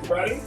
Ready?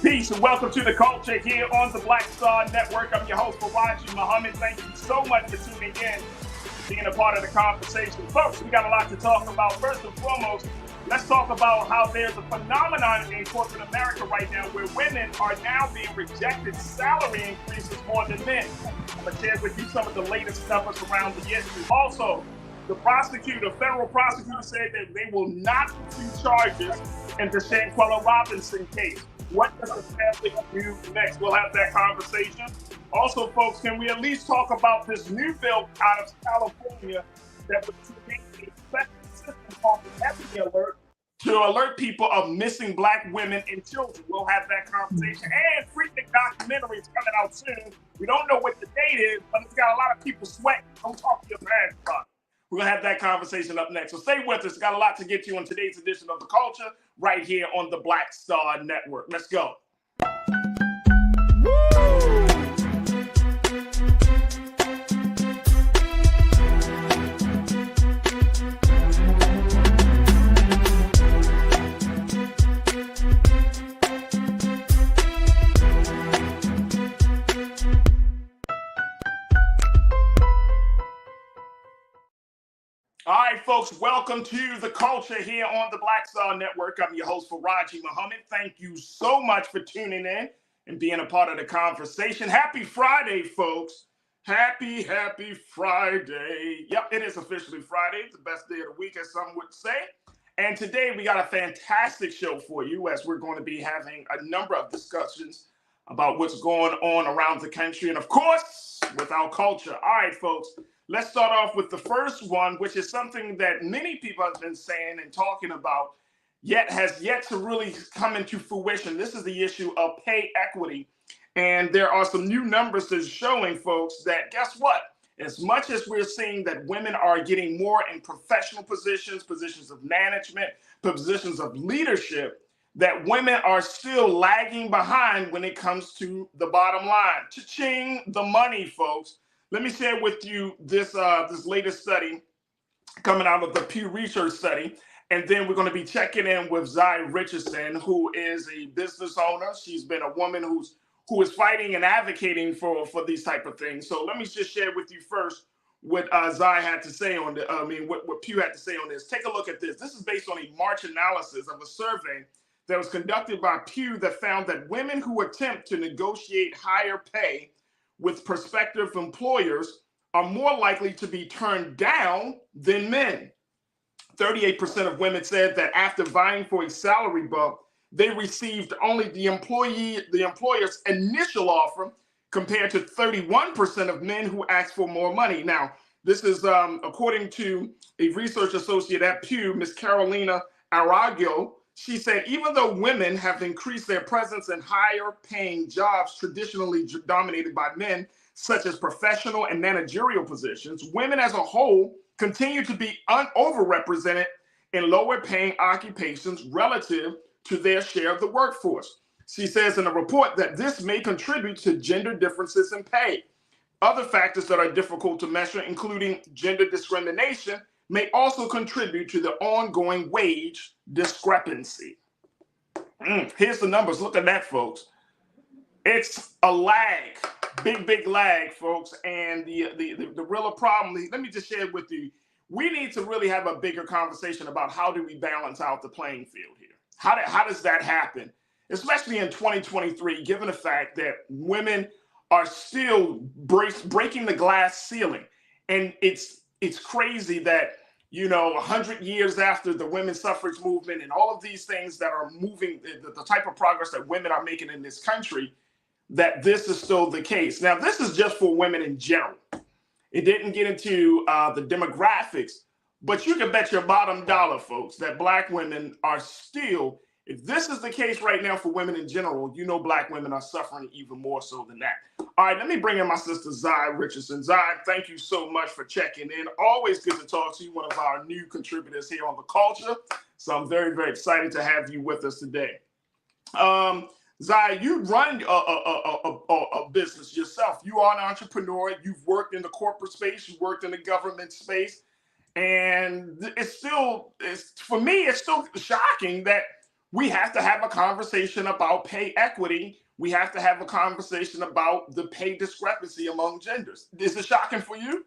Peace and welcome to the culture here on the Black Star Network. I'm your host, Farajii. Thank you so much for tuning in, being a part of the conversation. Folks, we got a lot to talk about. First and foremost, let's talk about how there's a phenomenon in corporate America right now where women are now being rejected salary increases more than men. I'm going to share with you some of the latest numbers around the issue. Also, the federal prosecutor said that they will not pursue charges in the Shanquella Robinson case. What does the family do next? We'll have that conversation. Also, folks, can we at least talk about this new bill out of California that would create a special system called the Ebony Alert to alert people of missing Black women and children? We'll have that conversation. And Freaknik documentary is coming out soon. We don't know what the date is, but it's got a lot of people sweating. Don't talk to your parents about it. We're going to have that conversation up next. So stay with us. Got a lot to get to in today's edition of The Culture right here on the Black Star Network. Let's go. All right, folks, welcome to The Culture here on the Black Star Network. I'm your host, Farajii. Thank you so much for tuning in and being a part of the conversation. Happy Friday, folks. Happy Friday. Yep, it is officially Friday. It's the best day of the week, as some would say. And today we got a fantastic show for you, as we're going to be having a number of discussions about what's going on around the country and, of course, with our culture. All right, folks. Let's start off with the first one, which is something that many people have been saying and talking about, yet has yet to really come into fruition. This is the issue of pay equity. And there are some new numbers that are showing, folks, that guess what? As much as we're seeing that women are getting more in professional positions, positions of management, positions of leadership, that women are still lagging behind when it comes to the bottom line. Cha-ching, the money, folks. Let me share with you this latest study coming out of the Pew Research study. And then we're going to be checking in with Zai Richardson, who is a business owner. She's been a woman who is fighting and advocating for these type of things. So let me just share with you first what Zai had to say on what Pew had to say on this. Take a look at this. This is based on a March analysis of a survey that was conducted by Pew that found that women who attempt to negotiate higher pay with prospective employers are more likely to be turned down than men. 38% of women said that after vying for a salary bump, they received only the employer's initial offer, compared to 31% of men who asked for more money. Now, this is according to a research associate at Pew, Ms. Carolina Aragio. She said, even though women have increased their presence in higher paying jobs traditionally dominated by men, such as professional and managerial positions, women as a whole continue to be overrepresented in lower paying occupations relative to their share of the workforce. She says in a report that this may contribute to gender differences in pay. Other factors that are difficult to measure, including gender discrimination, may also contribute to the ongoing wage discrepancy. Here's the numbers. Look at that, folks. It's a lag, big lag, folks. And the real problem, let me just share with you, we need to really have a bigger conversation about how do we balance out the playing field here? How does that happen? Especially in 2023, given the fact that women are still breaking the glass ceiling. And it's crazy that, 100 years after the women's suffrage movement and all of these things that are moving, the type of progress that women are making in this country, that this is still the case. Now, this is just for women in general. It didn't get into the demographics, but you can bet your bottom dollar, folks, that Black women are still, if this is the case right now for women in general, Black women are suffering even more so than that. All right, let me bring in my sister, Zai Richardson. Zai, thank you so much for checking in. Always good to talk to you, one of our new contributors here on The Culture. So I'm very, very excited to have you with us today. Zai, you run a business yourself. You are an entrepreneur. You've worked in the corporate space. You've worked in the government space. And for me, it's still shocking that we have to have a conversation about pay equity. We have to have a conversation about the pay discrepancy among genders. Is it shocking for you?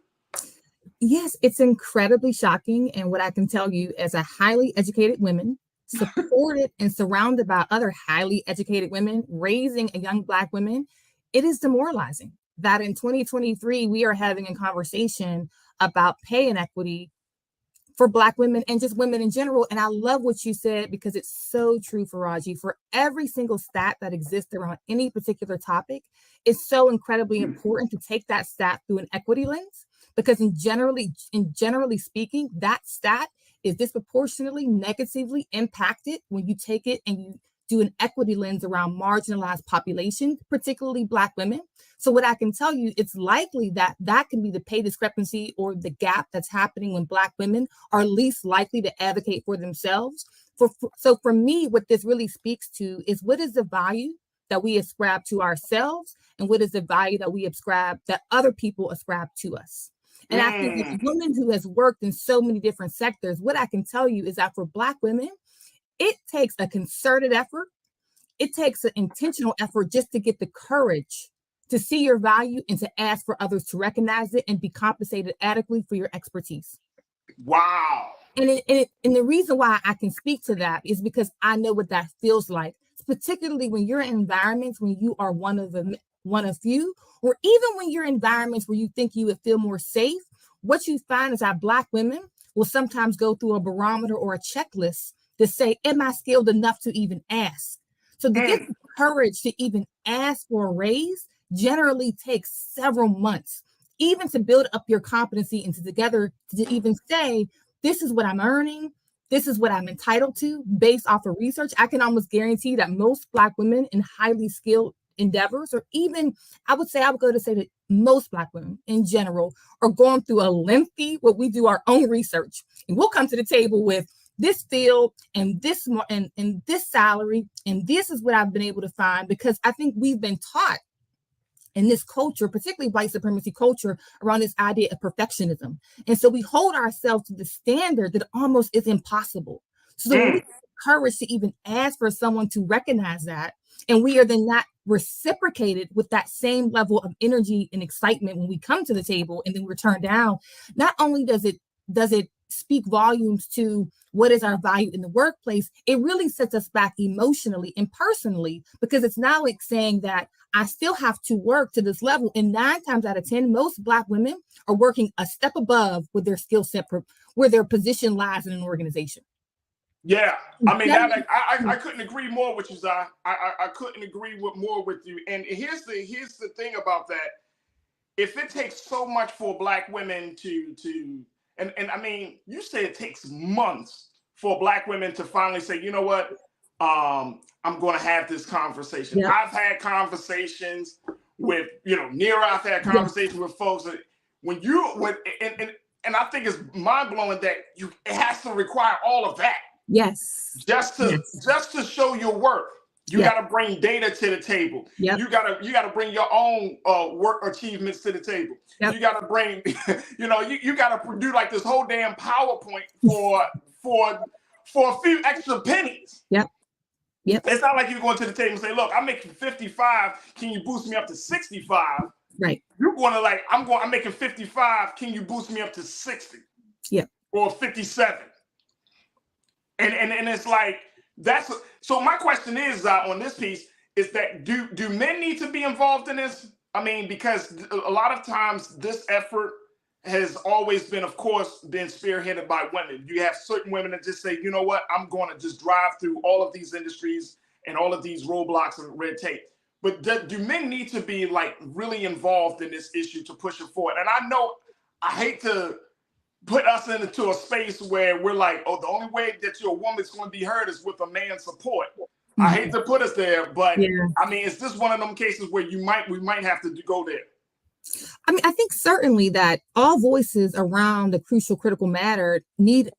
Yes, it's incredibly shocking. And what I can tell you as a highly educated woman, supported and surrounded by other highly educated women, raising a young Black woman, it is demoralizing that in 2023, we are having a conversation about pay inequity for Black women and just women in general. And I love what you said, because it's so true, Farajii. For every single stat that exists around any particular topic, it's so incredibly important to take that stat through an equity lens, because in generally speaking, that stat is disproportionately negatively impacted when you take it and you do an equity lens around marginalized population, particularly Black women. So what I can tell you, it's likely that can be the pay discrepancy or the gap that's happening when Black women are least likely to advocate for themselves. So for me, what this really speaks to is, what is the value that we ascribe to ourselves, and what is the value that we ascribe that other people ascribe to us? And I think as a woman who has worked in so many different sectors, what I can tell you is that for Black women, it takes a concerted effort. It takes an intentional effort just to get the courage to see your value and to ask for others to recognize it and be compensated adequately for your expertise. Wow. And the reason why I can speak to that is because I know what that feels like, particularly when you're in environments when you are one of few, or even when you're in environments where you think you would feel more safe. What you find is that Black women will sometimes go through a barometer or a checklist to say, am I skilled enough to even ask? So to get the courage to even ask for a raise generally takes several months, even to build up your competency and to even say, this is what I'm earning, this is what I'm entitled to based off of research. I can almost guarantee that most Black women in highly skilled endeavors, or even I would go to say that most Black women in general are going through a lengthy, what we do our own research, and we'll come to the table with this field and this and this salary, and this is what I've been able to find, because I think we've been taught in this culture, particularly white supremacy culture, around this idea of perfectionism. And so we hold ourselves to the standard that almost is impossible. So when we have courage to even ask for someone to recognize that, and we are then not reciprocated with that same level of energy and excitement when we come to the table and then we're turned down, not only does it speak volumes to what is our value in the workplace, it really sets us back emotionally and personally, because it's now like saying that I still have to work to this level. And 9 times out of 10, most Black women are working a step above with their skill set, where their position lies in an organization. Yeah, I mean, I couldn't agree more with you, Zai. I couldn't agree more with you. And here's the thing about that. If it takes so much for Black women and I mean, you say it takes months for Black women to finally say, you know what, I'm going to have this conversation. Yep. I've had conversations with, Nira, I've had conversations with folks that and I think it's mind blowing that it has to require all of that. Yes. Just to show your worth. You got to bring data to the table. Yep. You got to bring your own work achievements to the table. Yep. You got to bring, you got to do like this whole damn PowerPoint for a few extra pennies. Yep. Yep. It's not like you're going to the table and say, look, I'm making 55. Can you boost me up to 65? Right. You're going to I'm making 55. Can you boost me up to 60? Yeah. Or 57? And it's like, so my question is on this piece is that do men need to be involved in this? I mean, because a lot of times this effort has always been, of course, been spearheaded by women. You have certain women that just say, you know what, I'm going to just drive through all of these industries and all of these roadblocks and red tape. But do men need to be like really involved in this issue to push it forward? And I know I hate to put us into a space where we're like, oh, the only way that your woman's going to be heard is with a man's support. Mm-hmm. I hate to put us there, but I mean, is this one of them cases where we might have to go there? I mean, I think certainly that all voices around the critical matter need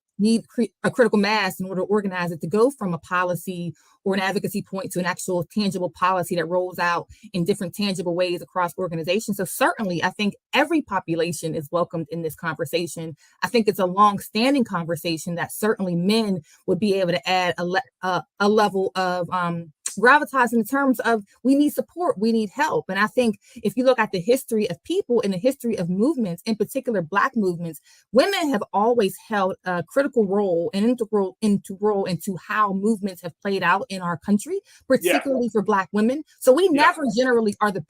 a critical mass in order to organize it to go from a policy or an advocacy point to an actual tangible policy that rolls out in different tangible ways across organizations. So certainly, I think every population is welcomed in this conversation. I think it's a long-standing conversation that certainly men would be able to add a level of gravitas in terms of we need support, we need help. And I think if you look at the history of people and the history of movements, in particular Black movements, women have always held a critical role and integral into how movements have played out in our country, particularly for Black women. So we never generally are the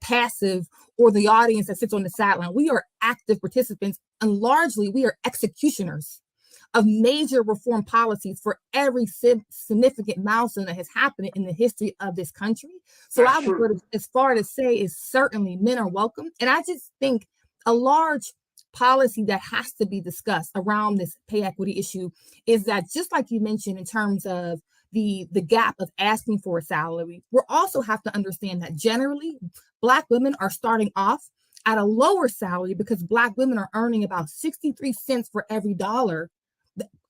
passive or the audience that sits on the sideline. We are active participants, and largely we are executioners of major reform policies for every significant milestone that has happened in the history of this country. So I would go as far to say is certainly men are welcome. And I just think a large policy that has to be discussed around this pay equity issue is that, just like you mentioned in terms of the gap of asking for a salary, we also have to understand that generally Black women are starting off at a lower salary because Black women are earning about 63 cents for every dollar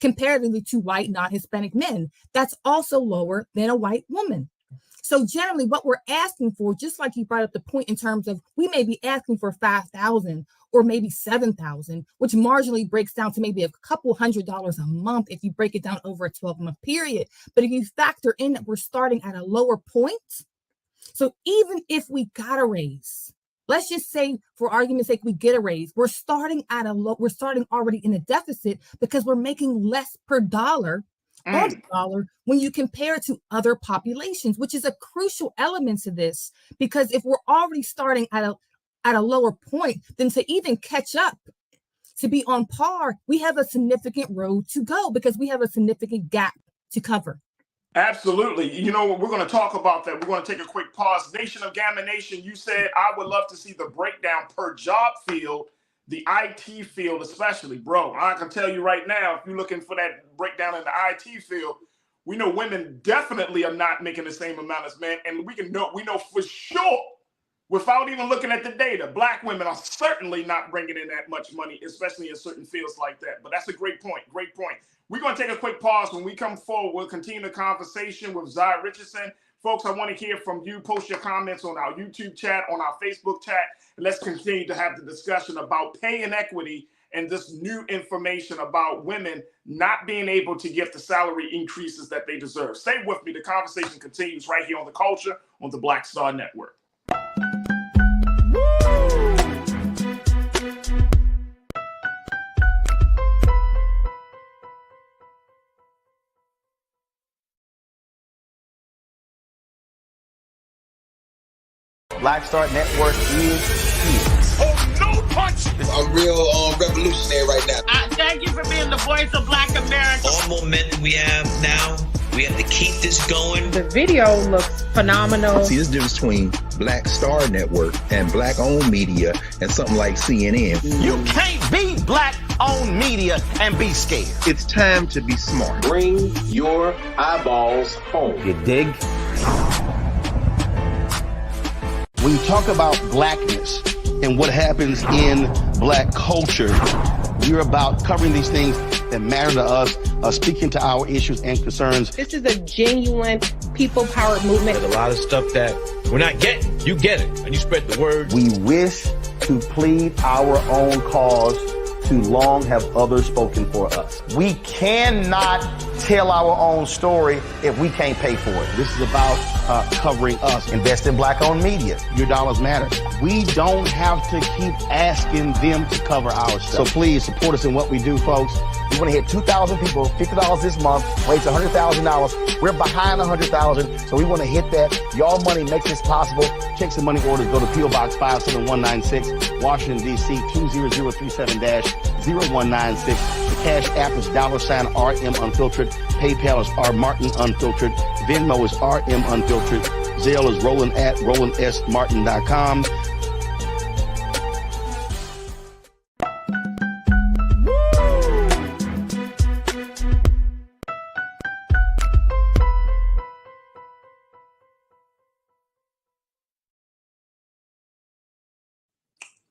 comparatively to white non-Hispanic men. That's also lower than a white woman. So generally what we're asking for, just like you brought up the point in terms of we may be asking for 5,000 or maybe 7,000, which marginally breaks down to maybe a couple $100s a month if you break it down over a 12-month period. But if you factor in that we're starting at a lower point, so even if we got a raise, let's just say, for argument's sake, we get a raise. We're starting already in a deficit because we're making less per dollar on the dollar when you compare to other populations, which is a crucial element to this. Because if we're already starting at a lower point, then to even catch up, to be on par, we have a significant road to go because we have a significant gap to cover. Absolutely. You know, we're going to talk about that. We're going to take a quick pause. Nation of Gamma Nation, you said I would love to see the breakdown per job field, the IT field especially. Bro, I can tell you right now, if you're looking for that breakdown in the IT field, we know women definitely are not making the same amount as men. And we know for sure, without even looking at the data, Black women are certainly not bringing in that much money, especially in certain fields like that. But that's a great point. Great point. We're going to take a quick pause. When we come forward, we'll continue the conversation with Zai Richardson. Folks, I want to hear from you. Post your comments on our YouTube chat, on our Facebook chat, and let's continue to have the discussion about pay inequity and this new information about women not being able to get the salary increases that they deserve. Stay with me. The conversation continues right here on The Culture on the Black Star Network. Black Star Network is here. Oh, no punch! I'm real revolutionary right now. Thank you for being the voice of Black America. All momentum we have now, we have to keep this going. The video looks phenomenal. See, there's a difference between Black Star Network and Black-owned media and something like CNN. You can't be Black-owned media and be scared. It's time to be smart. Bring your eyeballs home. You dig? When you talk about blackness and what happens in Black culture, we're about covering these things that matter to us, speaking to our issues and concerns. This is a genuine people-powered movement. There's a lot of stuff that we're not getting. You get it, and you spread the word. We wish to plead our own cause. Too long have others spoken for us. We cannot tell our own story if we can't pay for it. This is about covering us. Invest in Black-owned media. Your dollars matter. We don't have to keep asking them to cover our stuff. So please support us in what we do, folks. We want to hit 2,000 people, $50 this month, raise $100,000. We're behind 100,000, so we want to hit that. Y'all money makes this possible. Checks and money orders go to P.O. Box 57196, Washington, D.C. 20037-0196. The Cash App is $RM Unfiltered. PayPal is R Martin Unfiltered. Venmo is RM Unfiltered. Zelle is Roland at RolandSMartin.com.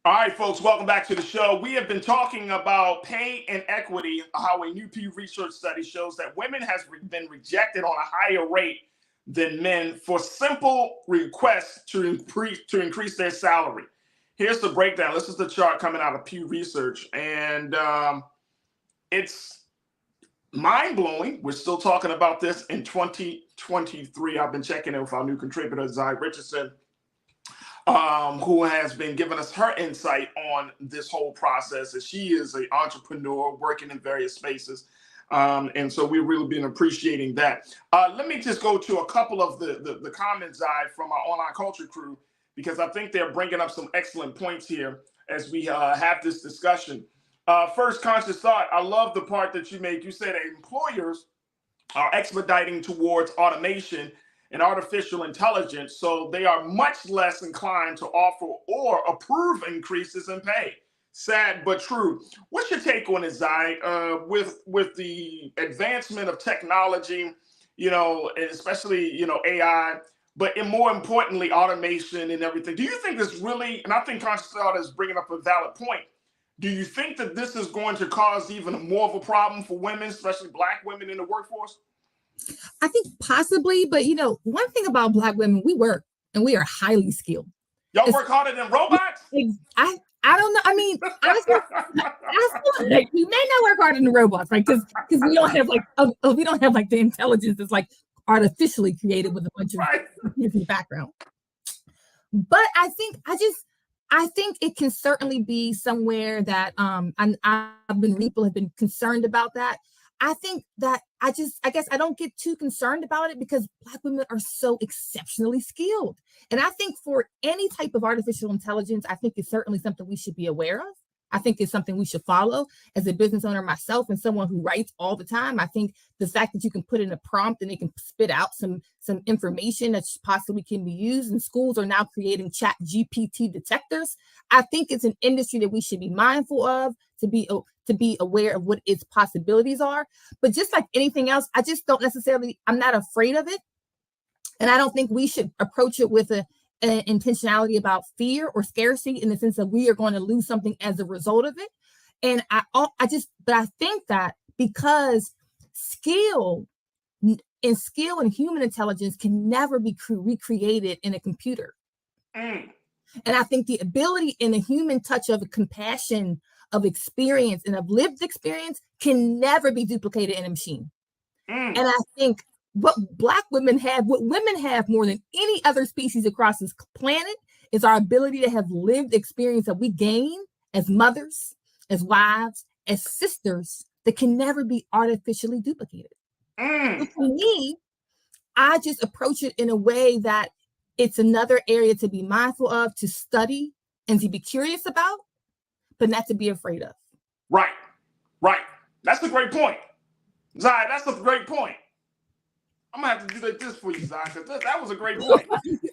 All right, folks, welcome back to the show. We have been talking about pay inequity, how a new Pew Research study shows that women has been rejected on a higher rate than men for simple requests to increase their salary. Here's the breakdown. This is the chart coming out of Pew Research, and it's mind-blowing. We're still talking about this in 2023. I've been checking in with our new contributor, Zai Richardson, who has been giving us her insight on this whole process. As she is an entrepreneur working in various spaces. And so we've really been appreciating that. Let me just go to a couple of the comments, Zai, from our online culture crew, because I think they're bringing up some excellent points here as we have this discussion. First, Conscious Thought, I love the part that you made. You said that employers are expediting towards automation and artificial intelligence, so they are much less inclined to offer or approve increases in pay. Sad but true. What's your take on it, Zai? With the advancement of technology, and especially AI, but more importantly, automation and everything. Do you think this really? And I think Conscious Thought is bringing up a valid point. Do you think that this is going to cause even more of a problem for women, especially Black women in the workforce? I think possibly, but one thing about Black women, we work and we are highly skilled. Y'all work harder than robots? I don't know. I mean, I feel like we may not work harder than robots, right? Because we don't have the intelligence that's like artificially created with a bunch of background. But I think it can certainly be somewhere that people have been concerned about that. I think that I guess I don't get too concerned about it because Black women are so exceptionally skilled. And I think for any type of artificial intelligence, I think it's certainly something we should be aware of. I think it's something we should follow. As a business owner myself and someone who writes all the time, I think the fact that you can put in a prompt and it can spit out some information that possibly can be used, and schools are now creating chat GPT detectors. I think it's an industry that we should be mindful of, to be aware of what its possibilities are. But just like anything else, I'm not afraid of it. And I don't think we should approach it with an intentionality about fear or scarcity in the sense that we are going to lose something as a result of it. And I think that because skill And skill and human intelligence can never be recreated in a computer. And I think the ability in a human touch of compassion, of experience, and of lived experience can never be duplicated in a machine. And I think what Black women have, what women have more than any other species across this planet, is our ability to have lived experience that we gain as mothers, as wives, as sisters, that can never be artificially duplicated. So for me, I just approach it in a way that it's another area to be mindful of, to study, and to be curious about, but not to be afraid of. Right. That's a great point. Zai, that's a great point. I'm gonna have to do this for you, Zai, because that was a great point.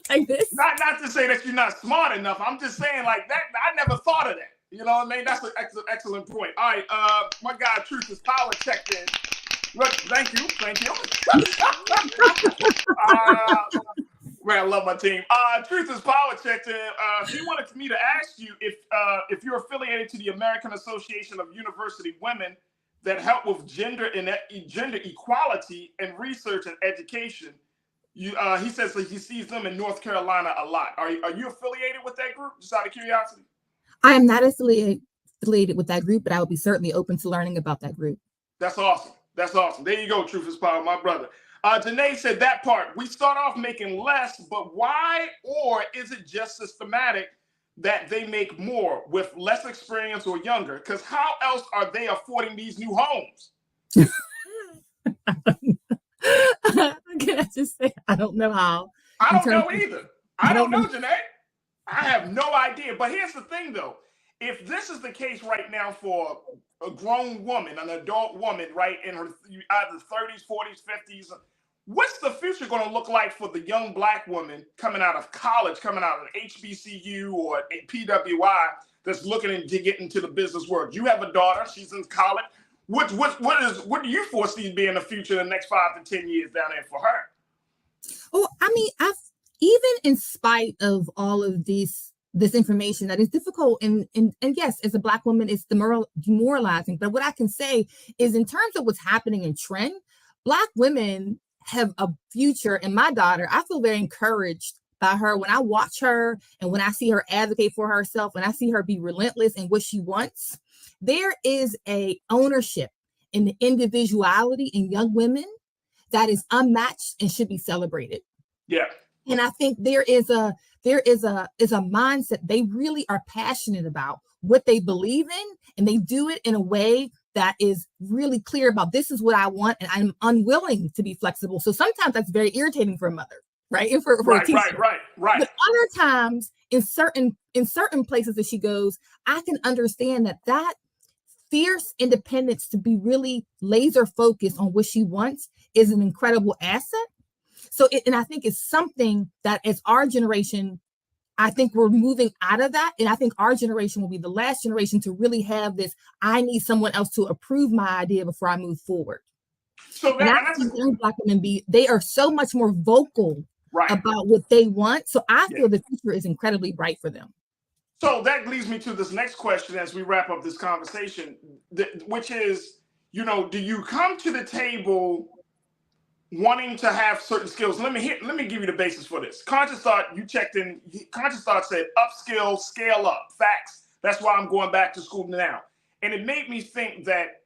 Like this? Not to say that you're not smart enough. I'm just saying like that. I never thought of that. You know what I mean? That's an excellent point. All right, my guy Truth is Power checked in. Look, thank you. Man, I love my team. Truth is Power checked in. He wanted me to ask you if you're affiliated to the American Association of University Women that help with gender equality and research and education. He says that he sees them in North Carolina a lot. Are you affiliated with that group? Just out of curiosity. I am not affiliated with that group, but I would be certainly open to learning about that group. That's awesome. There you go, Truth is Power, my brother. Janae said that part. We start off making less, but why? Or is it just systematic that they make more with less experience or younger? Because how else are they affording these new homes? Can I just say, I don't know how. I don't know either. I don't know, Janae. I have no idea. But here's the thing, though. If this is the case right now for a grown woman, an adult woman, right, in her either 30s, 40s, 50s, what's the future going to look like for the young Black woman coming out of college, coming out of HBCU or PWI that's looking to get into the business world? You have a daughter; she's in college. What do you foresee being the future in the next 5 to 10 years down there for her? Oh, I mean, even in spite of all of this information that is difficult, and yes, as a Black woman, it's demoralizing. But what I can say is, in terms of what's happening in trend, Black women have a future. And my daughter, I feel very encouraged by her when I watch her and when I see her advocate for herself, when I see her be relentless in what she wants. There is a ownership in the individuality in young women that is unmatched and should be celebrated. Yeah. And I think there is a mindset. They really are passionate about what they believe in, and they do it in a way that is really clear about, this is what I want, and I'm unwilling to be flexible. So sometimes that's very irritating for a mother, right? And for a teacher. Right. But other times, in certain places that she goes, I can understand that fierce independence, to be really laser focused on what she wants, is an incredible asset. So, and I think it's something that, as our generation, I think we're moving out of that. And I think our generation will be the last generation to really have this, I need someone else to approve my idea before I move forward. So that's young Black women they are so much more vocal about what they want. So I feel the future is incredibly bright for them. So that leads me to this next question as we wrap up this conversation, which is, do you come to the table wanting to have certain skills? Let me give you the basis for this. Conscious Thought, you checked in. Conscious Thought said upskill, scale up. Facts. That's why I'm going back to school now. And it made me think that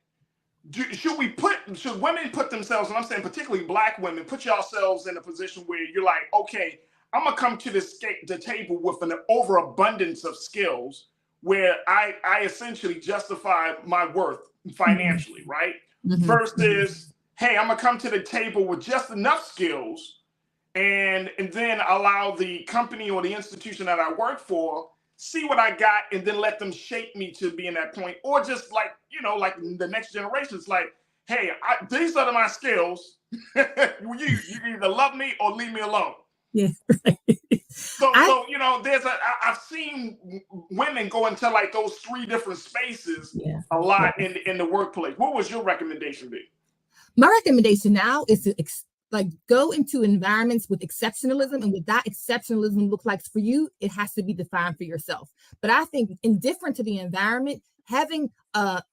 should women put themselves, and I'm saying particularly Black women, put yourselves in a position where you're like, okay, I'm gonna come to the table with an overabundance of skills where I essentially justify my worth financially, right? Mm-hmm. Versus, hey, I'm gonna come to the table with just enough skills and then allow the company or the institution that I work for see what I got and then let them shape me to be in that point. Or just like the next generation, it's like, hey, these are my skills. you either love me or leave me alone. Yeah. So I've seen women go into like those 3 different spaces a lot in the workplace. What was your recommendation be? My recommendation now is to go into environments with exceptionalism, and what that exceptionalism looks like for you, it has to be defined for yourself. But I think, indifferent to the environment, having to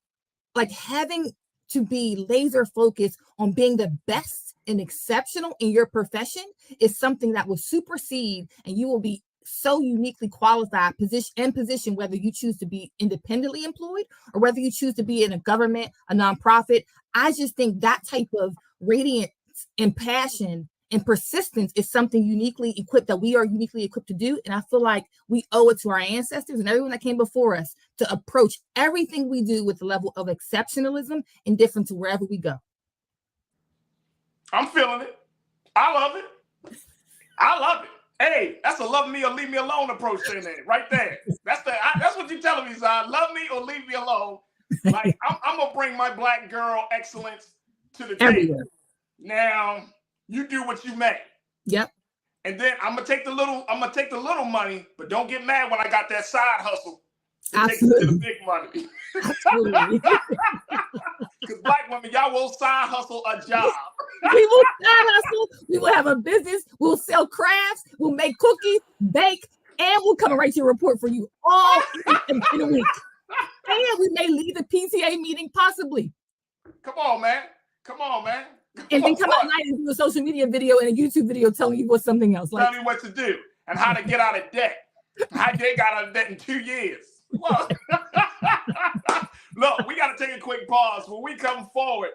be laser focused on being the best and exceptional in your profession is something that will supersede, and you will be so uniquely qualified position, whether you choose to be independently employed or whether you choose to be in a government, a nonprofit. I just think that type of radiance and passion and persistence is something uniquely equipped that we are uniquely equipped to do. And I feel like we owe it to our ancestors and everyone that came before us to approach everything we do with a level of exceptionalism and difference wherever we go. I'm feeling it. I love it. I love it. Hey, that's a love me or leave me alone approach in there, right there. That's what you're telling me, Zon. Love me or leave me alone. Like I'm gonna bring my black girl excellence to the table. Now you do what you may. Yep. And then I'm gonna take the little money, but don't get mad when I got that side hustle. Absolutely. To the big money. Absolutely. Because black women, y'all will side hustle a job. We will side hustle. We will have a business. We'll sell crafts. We'll make cookies, bake, and we'll come and write your report for you all in a week. And we may leave the PTA meeting possibly. Come on, man. And then come out at night and do a social media video and a YouTube video telling you what's something else. Tell me what to do and how to get out of debt. How they got out of debt in 2 years. Look, we got to take a quick pause. When we come forward,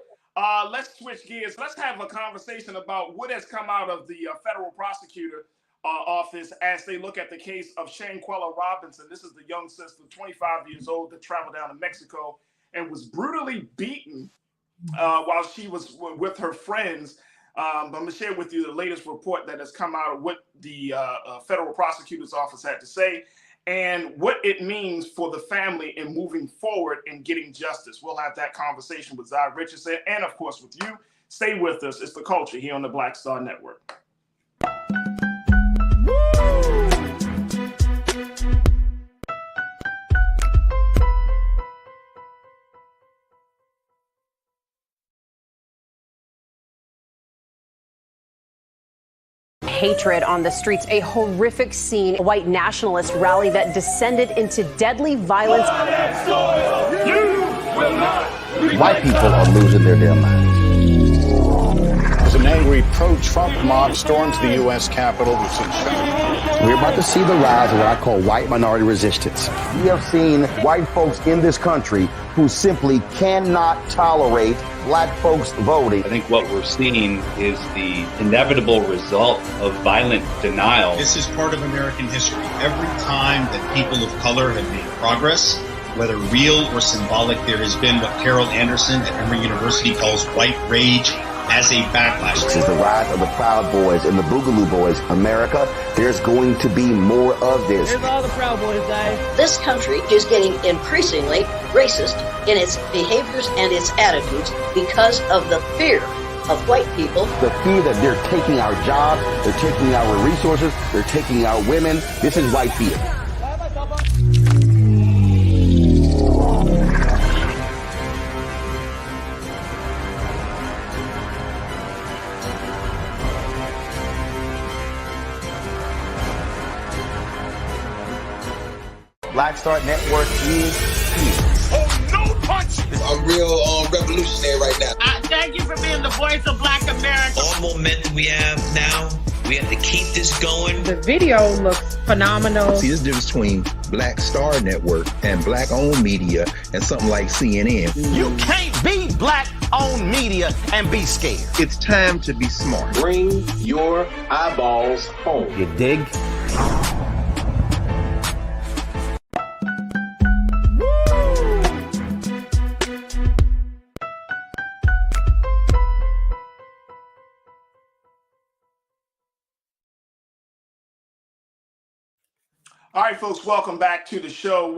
let's switch gears. Let's have a conversation about what has come out of the federal prosecutor office as they look at the case of Shanquella Robinson. This is the young sister, 25 years old, that traveled down to Mexico and was brutally beaten while she was with her friends. I'm going to share with you the latest report that has come out of what the federal prosecutor's office had to say and what it means for the family in moving forward and getting justice. We'll have that conversation with Zai Richardson and, of course, with you. Stay with us. It's The Culture here on the Black Star Network. Hatred on the streets, a horrific scene, a white nationalist rally that descended into deadly violence. White people are losing their damn minds. As an angry pro-Trump mob storms the U.S. Capitol, We're about to see the rise of what I call white minority resistance. We have seen white folks in this country who simply cannot tolerate black folks voting. I think what we're seeing is the inevitable result of violent denial. This is part of American history. Every time that people of color have made progress, whether real or symbolic, there has been what Carol Anderson at Emory University calls white rage as a backlash. This is the rise of the Proud Boys and the Boogaloo Boys. America, there's going to be more of this. Here's all the Proud Boys, guys. This country is getting increasingly racist in its behaviors and its attitudes because of the fear of white people. The fear that they're taking our jobs, they're taking our resources, they're taking our women. This is white fear. Black Star Network is here. Oh, no punch! I'm real revolutionary right now. Thank you for being the voice of Black America. All momentum we have now, we have to keep this going. The video looks phenomenal. See, this difference between Black Star Network and black-owned media and something like CNN. You can't be black-owned media and be scared. It's time to be smart. Bring your eyeballs home. You dig? All right, folks, welcome back to the show.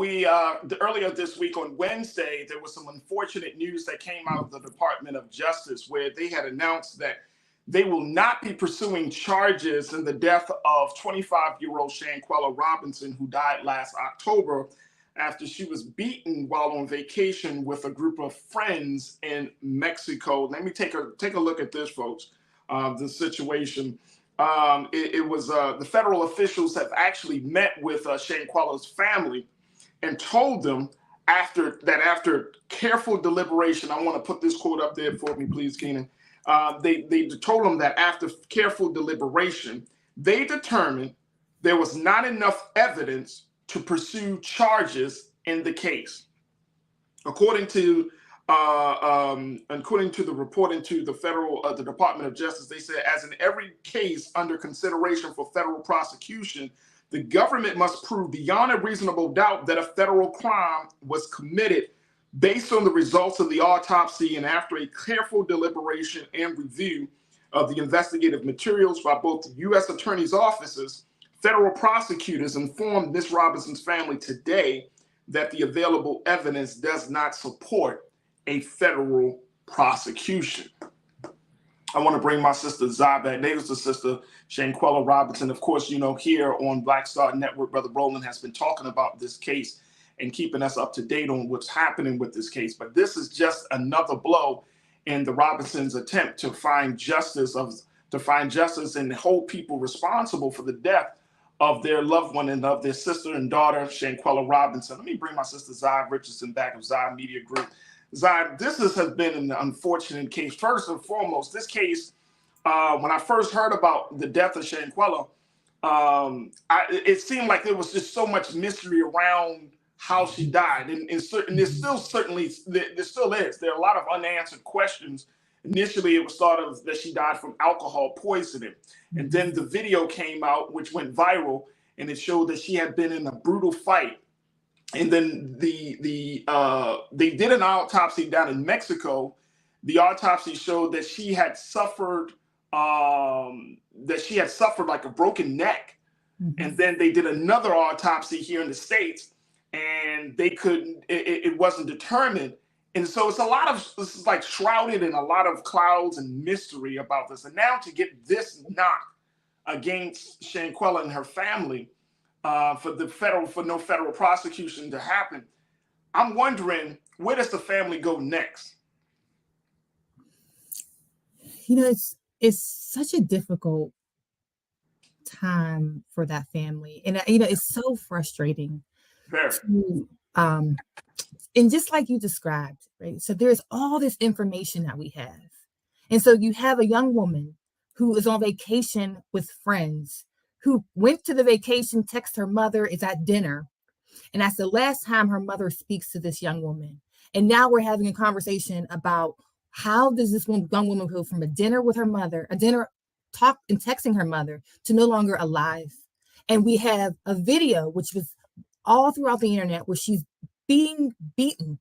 Earlier this week on Wednesday, there was some unfortunate news that came out of the Department of Justice where they had announced that they will not be pursuing charges in the death of 25-year-old Shanquella Robinson, who died last October after she was beaten while on vacation with a group of friends in Mexico. Let me take a look at this, folks, the situation. It was the federal officials have actually met with Shanquella's family and told them after careful deliberation, I want to put this quote up there for me, please, Keenan. They told them that after careful deliberation, they determined there was not enough evidence to pursue charges in the case. According to the reporting to the the Department of Justice, they said, as in every case under consideration for federal prosecution, the government must prove beyond a reasonable doubt that a federal crime was committed based on the results of the autopsy and after a careful deliberation and review of the investigative materials by both the U.S. attorney's offices. Federal prosecutors informed Ms. Robinson's family today that the available evidence does not support a federal prosecution. I want to bring my sister Zai back. There's the sister Shanquella Robinson. Of course, you know, here on Black Star Network, Brother Roland has been talking about this case and keeping us up to date on what's happening with this case. But this is just another blow in the Robinsons' attempt to find justice and hold people responsible for the death of their loved one and of their sister and daughter, Shanquella Robinson. Let me bring my sister Zai Richardson back of Zai Media Group. Zai, this has been an unfortunate case. First and foremost, this case, when I first heard about the death of Shanquella, it seemed like there was just so much mystery around how she died. And there still is. There are a lot of unanswered questions. Initially, it was thought of that she died from alcohol poisoning. And then the video came out, which went viral, and it showed that she had been in a brutal fight. And then they did an autopsy down in Mexico. The autopsy showed that she had suffered like a broken neck. And then they did another autopsy here in the States, and it wasn't determined. And so this is like shrouded in a lot of clouds and mystery about this. And now to get this knock against Shanquella and her family, for no federal prosecution to happen, I'm wondering, where does the family go next? You know, it's such a difficult time for that family, and you know, it's so frustrating. And just like you described, right? So there's all this information that we have, and so you have a young woman who is on vacation with friends, who went to the vacation, text her mother, is at dinner. And that's the last time her mother speaks to this young woman. And now we're having a conversation about how does this young woman go from a dinner with her mother, talk and texting her mother, to no longer alive. And we have a video, which was all throughout the internet, where she's being beaten.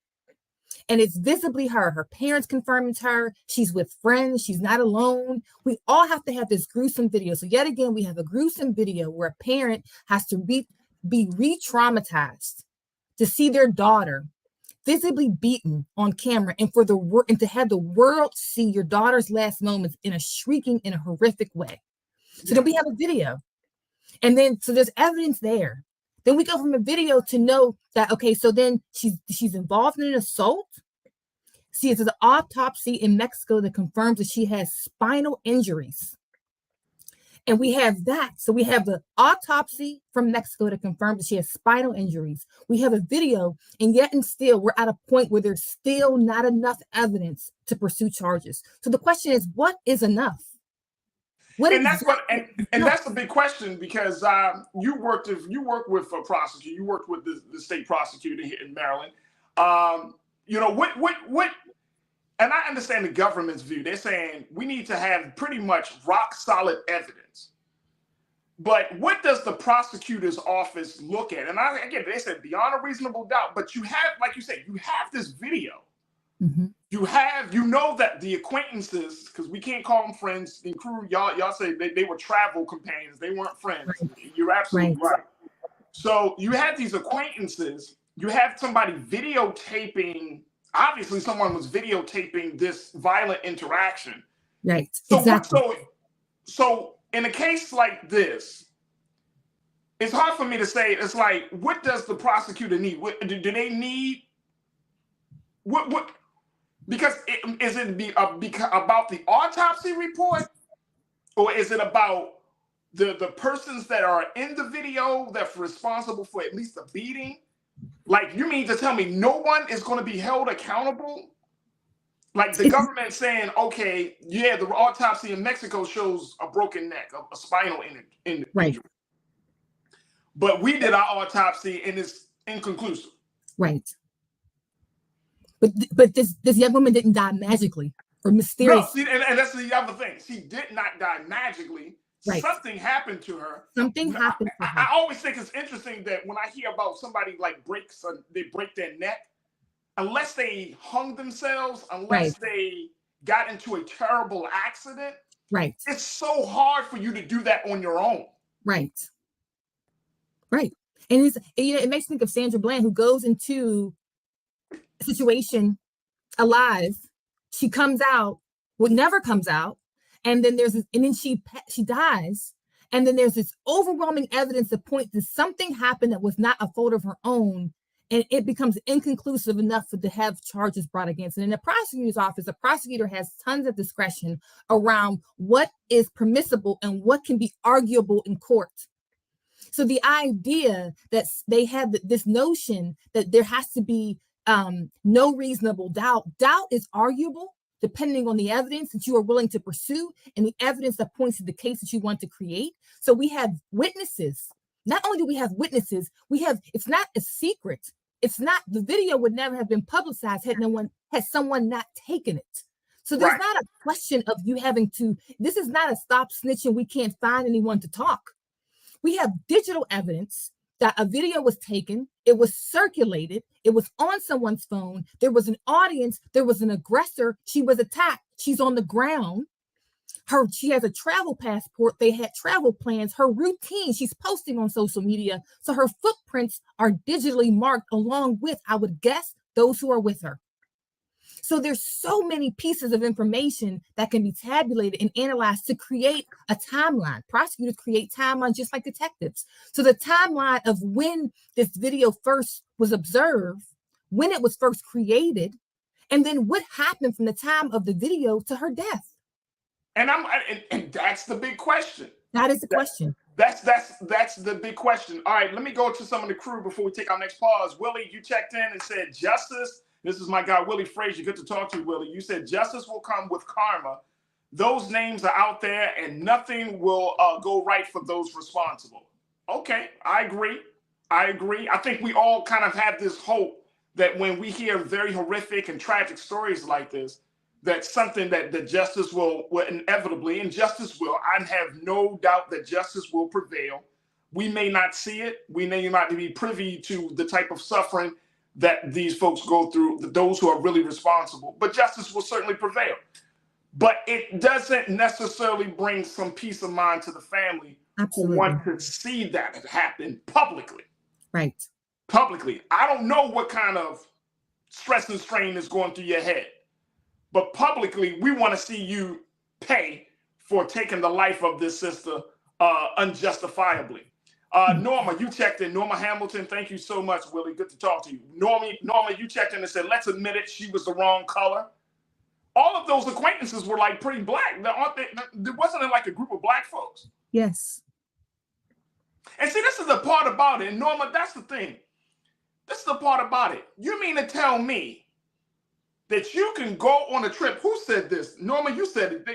And it's visibly her. Her parents confirm it's her. She's with friends. She's not alone. We all have to have this gruesome video. So yet again, we have a gruesome video where a parent has to be re-traumatized to see their daughter visibly beaten on camera, and to have the world see your daughter's last moments in a horrific way. So then we have a video. And then, so there's evidence there. Then we go from a video to know that, okay, so then she's involved in an assault. See, it's an autopsy in Mexico that confirms that she has spinal injuries. And we have that. So we have the autopsy from Mexico that confirms that she has spinal injuries. We have a video, and yet and still, we're at a point where there's still not enough evidence to pursue charges. So the question is, what is enough? That's the big question, because you worked with a prosecutor, you worked with the state prosecutor here in Maryland. You know, what? And I understand the government's view. They're saying we need to have pretty much rock solid evidence. But what does the prosecutor's office look at? And again, they said beyond a reasonable doubt. But you have, like you said, you have this video. Mm-hmm. You know that the acquaintances, because we can't call them friends and crew, y'all say they were travel companions, they weren't friends. Right. You're absolutely right. So you have these acquaintances, you have somebody videotaping, obviously someone was videotaping this violent interaction. Right. So, exactly. So in a case like this, it's hard for me to say. It's like, what does the prosecutor need? Do they need what? Because is it about the autopsy report, or is it about the persons that are in the video that's responsible for at least the beating? Like, you mean to tell me no one is going to be held accountable Like the government saying, okay, yeah, the autopsy in Mexico shows a broken neck, a spinal injury. Right. But we did our autopsy and it's inconclusive. Right. But this young woman didn't die magically or mysteriously. No, and that's the other thing. She did not die magically. Right. Something happened to her. Something happened to her. I always think it's interesting that when I hear about somebody like they break their neck, unless they hung themselves, unless they got into a terrible accident, right? It's so hard for you to do that on your own. Right. Right. And it makes me think of Sandra Bland, who goes into a situation alive. She comes out, never comes out, and then she dies, and then there's this overwhelming evidence that points to something happened that was not a fault of her own, and it becomes inconclusive enough to have charges brought against it. In the prosecutor's office, the prosecutor has tons of discretion around what is permissible and what can be arguable in court. So the idea that they have this notion that there has to be no reasonable doubt is arguable depending on the evidence that you are willing to pursue and the evidence that points to the case that you want to create. So we have witnesses. Not only do we have witnesses, it's not a secret. It's not, the video would never have been publicized had someone not taken it. So there's not a question of you having to, this is not a stop snitching, we can't find anyone to talk. We have digital evidence that a video was taken, it was circulated, it was on someone's phone, there was an audience, there was an aggressor, she was attacked, she's on the ground, she has a travel passport, they had travel plans, her routine, she's posting on social media, so her footprints are digitally marked along with, I would guess, those who are with her. So there's so many pieces of information that can be tabulated and analyzed to create a timeline. Prosecutors create timelines just like detectives. So the timeline of when this video first was observed, when it was first created, and then what happened from the time of the video to her death. And that's the big question. That is the question. That's the big question. All right, let me go to some of the crew before we take our next pause. Willie, you checked in and said justice. This is my guy, Willie Frazier. Good to talk to you, Willie. You said justice will come with karma. Those names are out there and nothing will go right for those responsible. Okay, I agree. I think we all kind of have this hope that when we hear very horrific and tragic stories like this, that's something that the justice will inevitably, and justice will, I have no doubt that justice will prevail. We may not see it. We may not be privy to the type of suffering that these folks go through, those who are really responsible, but justice will certainly prevail. But it doesn't necessarily bring some peace of mind to the family who want to see that happen publicly. Right. Publicly. I don't know what kind of stress and strain is going through your head, but publicly, we want to see you pay for taking the life of this sister unjustifiably. Norma, you checked in. Norma Hamilton, thank you so much, Willie. Good to talk to you. Norma, you checked in and said, let's admit it, she was the wrong color. All of those acquaintances were like pretty black. There wasn't like a group of black folks. Yes. And see, this is the part about it. Norma, that's the thing. This is the part about it. You mean to tell me that you can go on a trip? Who said this? Norma, you said it.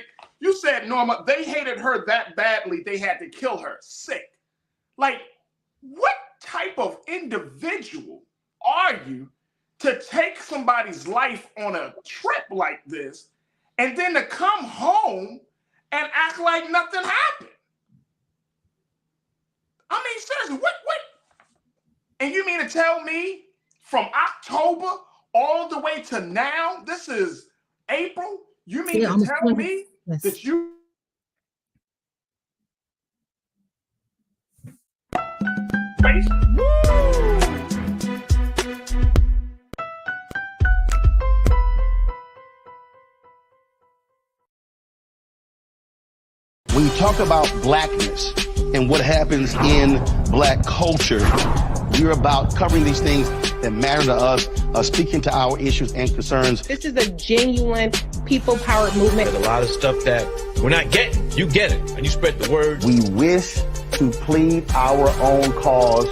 You said, Norma, they hated her that badly, they had to kill her. Sick. Like, what type of individual are you to take somebody's life on a trip like this and then to come home and act like nothing happened? I mean, seriously, what? And you mean to tell me from October all the way to now, this is April, you mean to tell me that you... When you talk about blackness and what happens in black culture, we're about covering these things that matter to us, speaking to our issues and concerns. This is a genuine people-powered movement. There's a lot of stuff that we're not getting. You get it, and you spread the word. We wish to plead our own cause.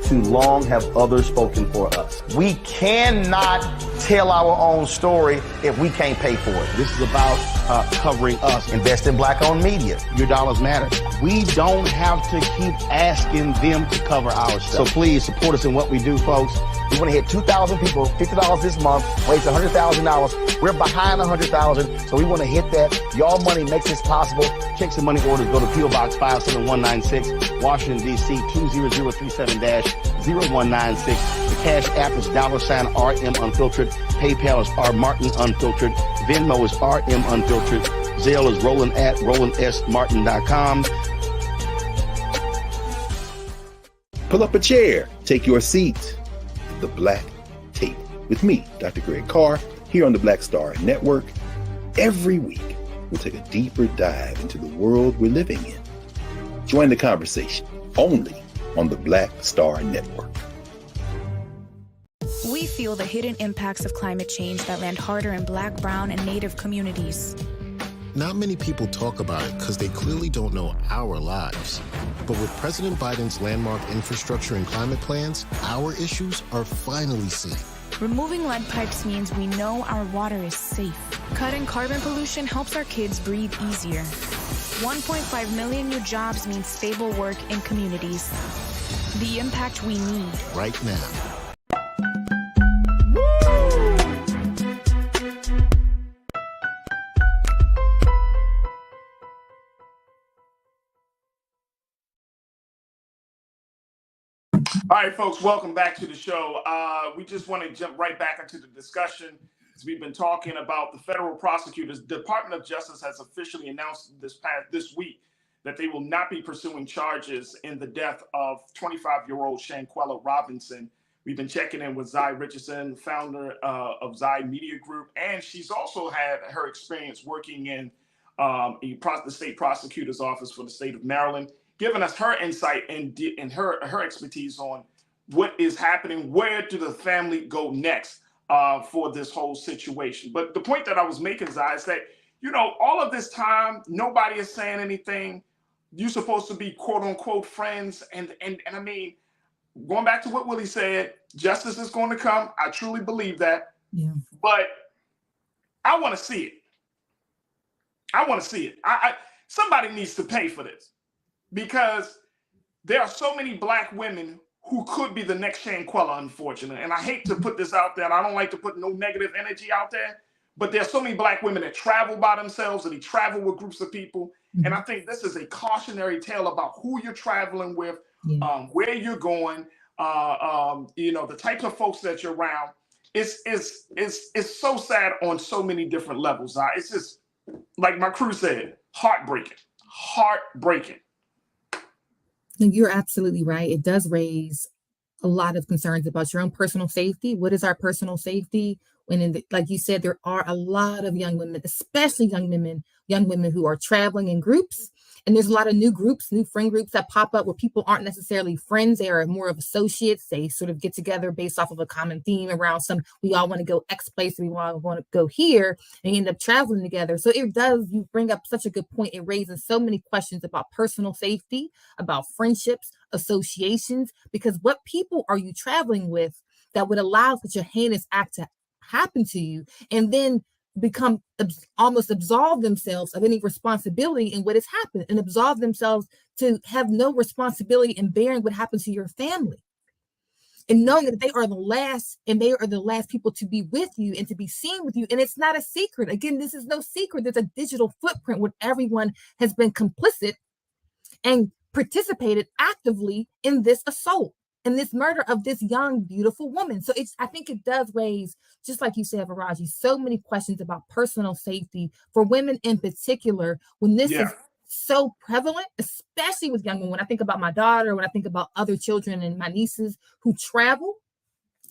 Too long have others spoken for us. We cannot tell our own story if we can't pay for it. This is about covering us. Invest in black-owned media. Your dollars matter. We don't have to keep asking them to cover our stuff. So please support us in what we do, folks. We want to hit 2,000 people, $50 this month, raise $100,000. We're behind 100,000, so we want to hit that. Y'all money makes this possible. Checks and money orders go to PO Box 57196, Washington, D.C. 20037-0196. The Cash App is $RM Unfiltered. PayPal is R Martin Unfiltered. Venmo is RM Unfiltered. Zelle is roland@rolandsmartin.com. Pull up a chair. Take your seat. The Black Tape with me, Dr. Greg Carr, here on the Black Star Network. Every week, we'll take a deeper dive into the world we're living in. Join the conversation only on the Black Star Network. We feel the hidden impacts of climate change that land harder in Black, Brown, and Native communities. Not many people talk about it because they clearly don't know our lives. But with President Biden's landmark infrastructure and climate plans, our issues are finally seen. Removing lead pipes means we know our water is safe. Cutting carbon pollution helps our kids breathe easier. 1.5 million new jobs means stable work in communities. The impact we need. Right now. All right, folks, welcome back to the show. We just want to jump right back into the discussion. As we've been talking about the federal prosecutors, the Department of Justice has officially announced this week that they will not be pursuing charges in the death of 25-year-old Shanquella Robinson. We've been checking in with Zai Richardson, founder of Zai Media Group, and she's also had her experience working in the state prosecutor's office for the state of Maryland, giving us her insight and her expertise on what is happening. Where do the family go next for this whole situation? But the point that I was making, Zai, is that, you know, all of this time, nobody is saying anything. You're supposed to be quote unquote friends. And I mean, going back to what Willie said, justice is going to come. I truly believe that. Yeah. But I want to see it. I want to see it. Somebody needs to pay for this, because there are so many Black women who could be the next Shanquella, unfortunately. And I hate to put this out there, and I don't like to put no negative energy out there, but there's so many Black women that travel by themselves, and they travel with groups of people. And I think this is a cautionary tale about who you're traveling with, where you're going, you know, the types of folks that you're around. It's so sad on so many different levels. It's just, like my crew said, heartbreaking. You're absolutely right. It does raise a lot of concerns about your own personal safety. What is our personal safety? When, like you said, there are a lot of young women, especially young women who are traveling in groups. And there's a lot of new groups, new friend groups that pop up where people aren't necessarily friends. They are more of associates. They sort of get together based off of a common theme around we all want to go X place, we all want to go here, and you end up traveling together. So you bring up such a good point. It raises so many questions about personal safety, about friendships, associations, because what people are you traveling with that would allow such a heinous act to happen to you, and then almost absolve themselves of any responsibility in what has happened, and absolve themselves to have no responsibility in bearing what happened to your family, and knowing that they are the last people to be with you and to be seen with you. And it's not a secret. Again, this is no secret. There's a digital footprint where everyone has been complicit and participated actively in this assault and this murder of this young, beautiful woman. So I think it does raise, just like you said, Farajii, so many questions about personal safety for women in particular, when this is so prevalent, especially with young women. When I think about my daughter, when I think about other children and my nieces who travel,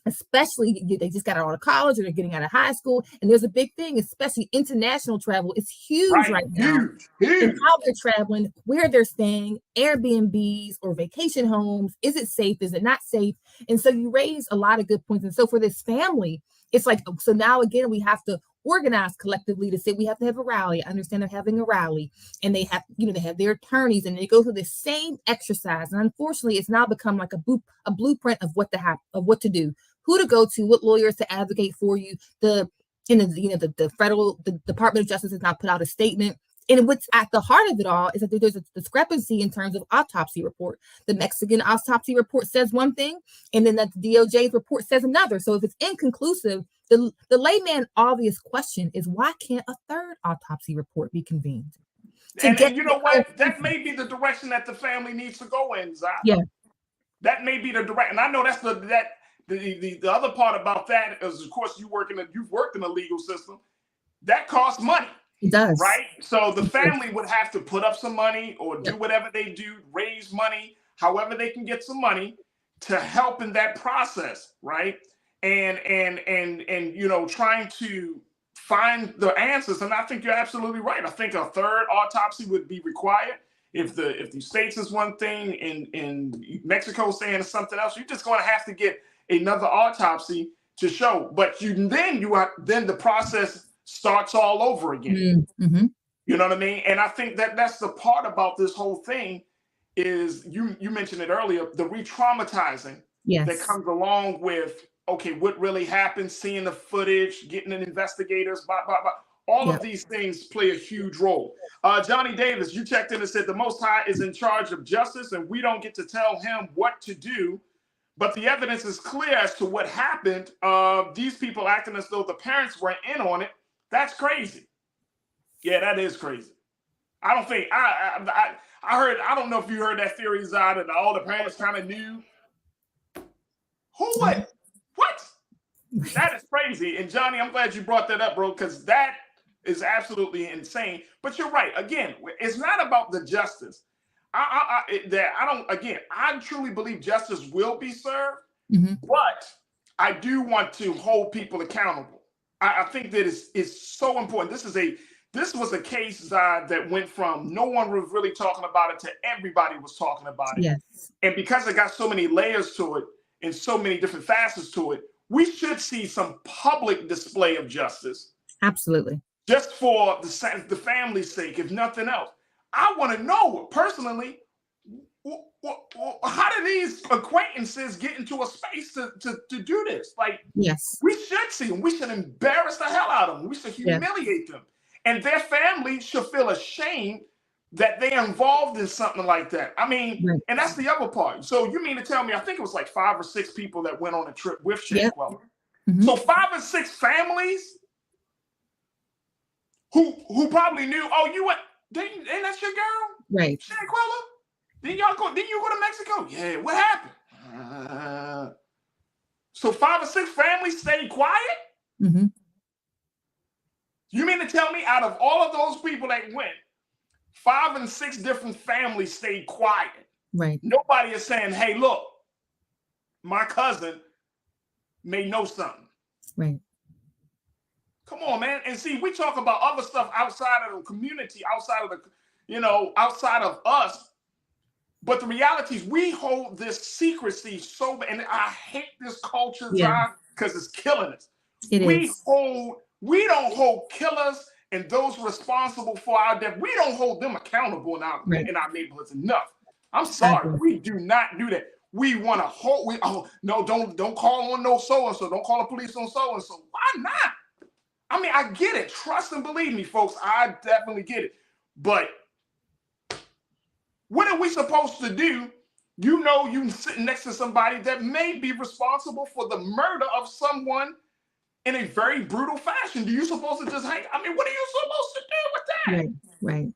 especially they just got out of college or they're getting out of high school. And there's a big thing, especially international travel. It's huge right now. Huge. And how they're traveling, where they're staying, Airbnbs or vacation homes. Is it safe? Is it not safe? And so you raise a lot of good points. And so for this family, it's like, so now again, we have to organize collectively to say we have to have a rally. I understand they're having a rally, and they have, they have their attorneys, and they go through the same exercise. And unfortunately, it's now become like a blueprint of what to do. who to go to, what lawyers to advocate for you. The federal Department of Justice has not put out a statement. And what's at the heart of it all is that there's a discrepancy in terms of autopsy report. The Mexican autopsy report says one thing, and then the DOJ's report says another. So if it's inconclusive, the layman obvious question is, why can't a third autopsy report be convened? And you know what? That may be the direction that the family needs to go in, Zach. Yeah. That may be the direction. And I know that's the other part about that is, of course, you've worked in the legal system. That costs money. It does. Right? So the family would have to put up some money or do whatever they do, raise money, however they can get some money to help in that process, right? And trying to find the answers. And I think you're absolutely right. I think a third autopsy would be required. If the States is one thing and Mexico saying something else, you're just going to have to get another autopsy to show. But then the process starts all over again. Mm-hmm. You know what I mean? And I think that's the part about this whole thing is you mentioned it earlier, the re-traumatizing that comes along with, okay, what really happened, seeing the footage, getting the investigators, all of these things play a huge role. Johnny Davis, you checked in and said the Most High is in charge of justice and we don't get to tell him what to do. But the evidence is clear as to what happened. These people acting as though the parents weren't in on it. That's crazy. Yeah, that is crazy. I don't think I heard. I don't know if you heard that theory, Zod, that all the parents kind of knew. Who would? What? That is crazy. And Johnny, I'm glad you brought that up, bro, because that is absolutely insane. But you're right. Again, it's not about the justice. I truly believe justice will be served, but I do want to hold people accountable. I think that it's so important. This was a case that went from no one was really talking about it to everybody was talking about it. Yes. And because it got so many layers to it and so many different facets to it, we should see some public display of justice. Absolutely. Just for the family's sake, if nothing else. I want to know personally, how do these acquaintances get into a space to do this? Like, yes, we should see them. We should embarrass the hell out of them. We should humiliate them. And their family should feel ashamed that they're involved in something like that. I mean, and that's the other part. So you mean to tell me, I think it was like 5 or 6 people that went on a trip with Shanquella. So 5 or 6 families who probably knew, oh, you went, ain't that your girl? Right. Shanquella? Didn't you go to Mexico? Yeah, what happened? So 5 or 6 families stayed quiet? Mm-hmm. You mean to tell me out of all of those people that went, 5 and 6 different families stayed quiet? Right. Nobody is saying, hey, look, my cousin may know something. Right. Come on, man. And see, we talk about other stuff outside of the community, outside of us. But the reality is we hold this secrecy so bad. And I hate this culture, because it's killing us. We don't hold killers and those responsible for our death. We don't hold them accountable in our neighborhoods enough. I'm sorry. We do not do that. We want to hold. Don't call on no so-and-so. Don't call the police on so-and-so. Why not? I mean, I get it. Trust and believe me, folks. I definitely get it. But what are we supposed to do? You sitting next to somebody that may be responsible for the murder of someone in a very brutal fashion. Do you supposed to just hang? I mean, what are you supposed to do with that? Right.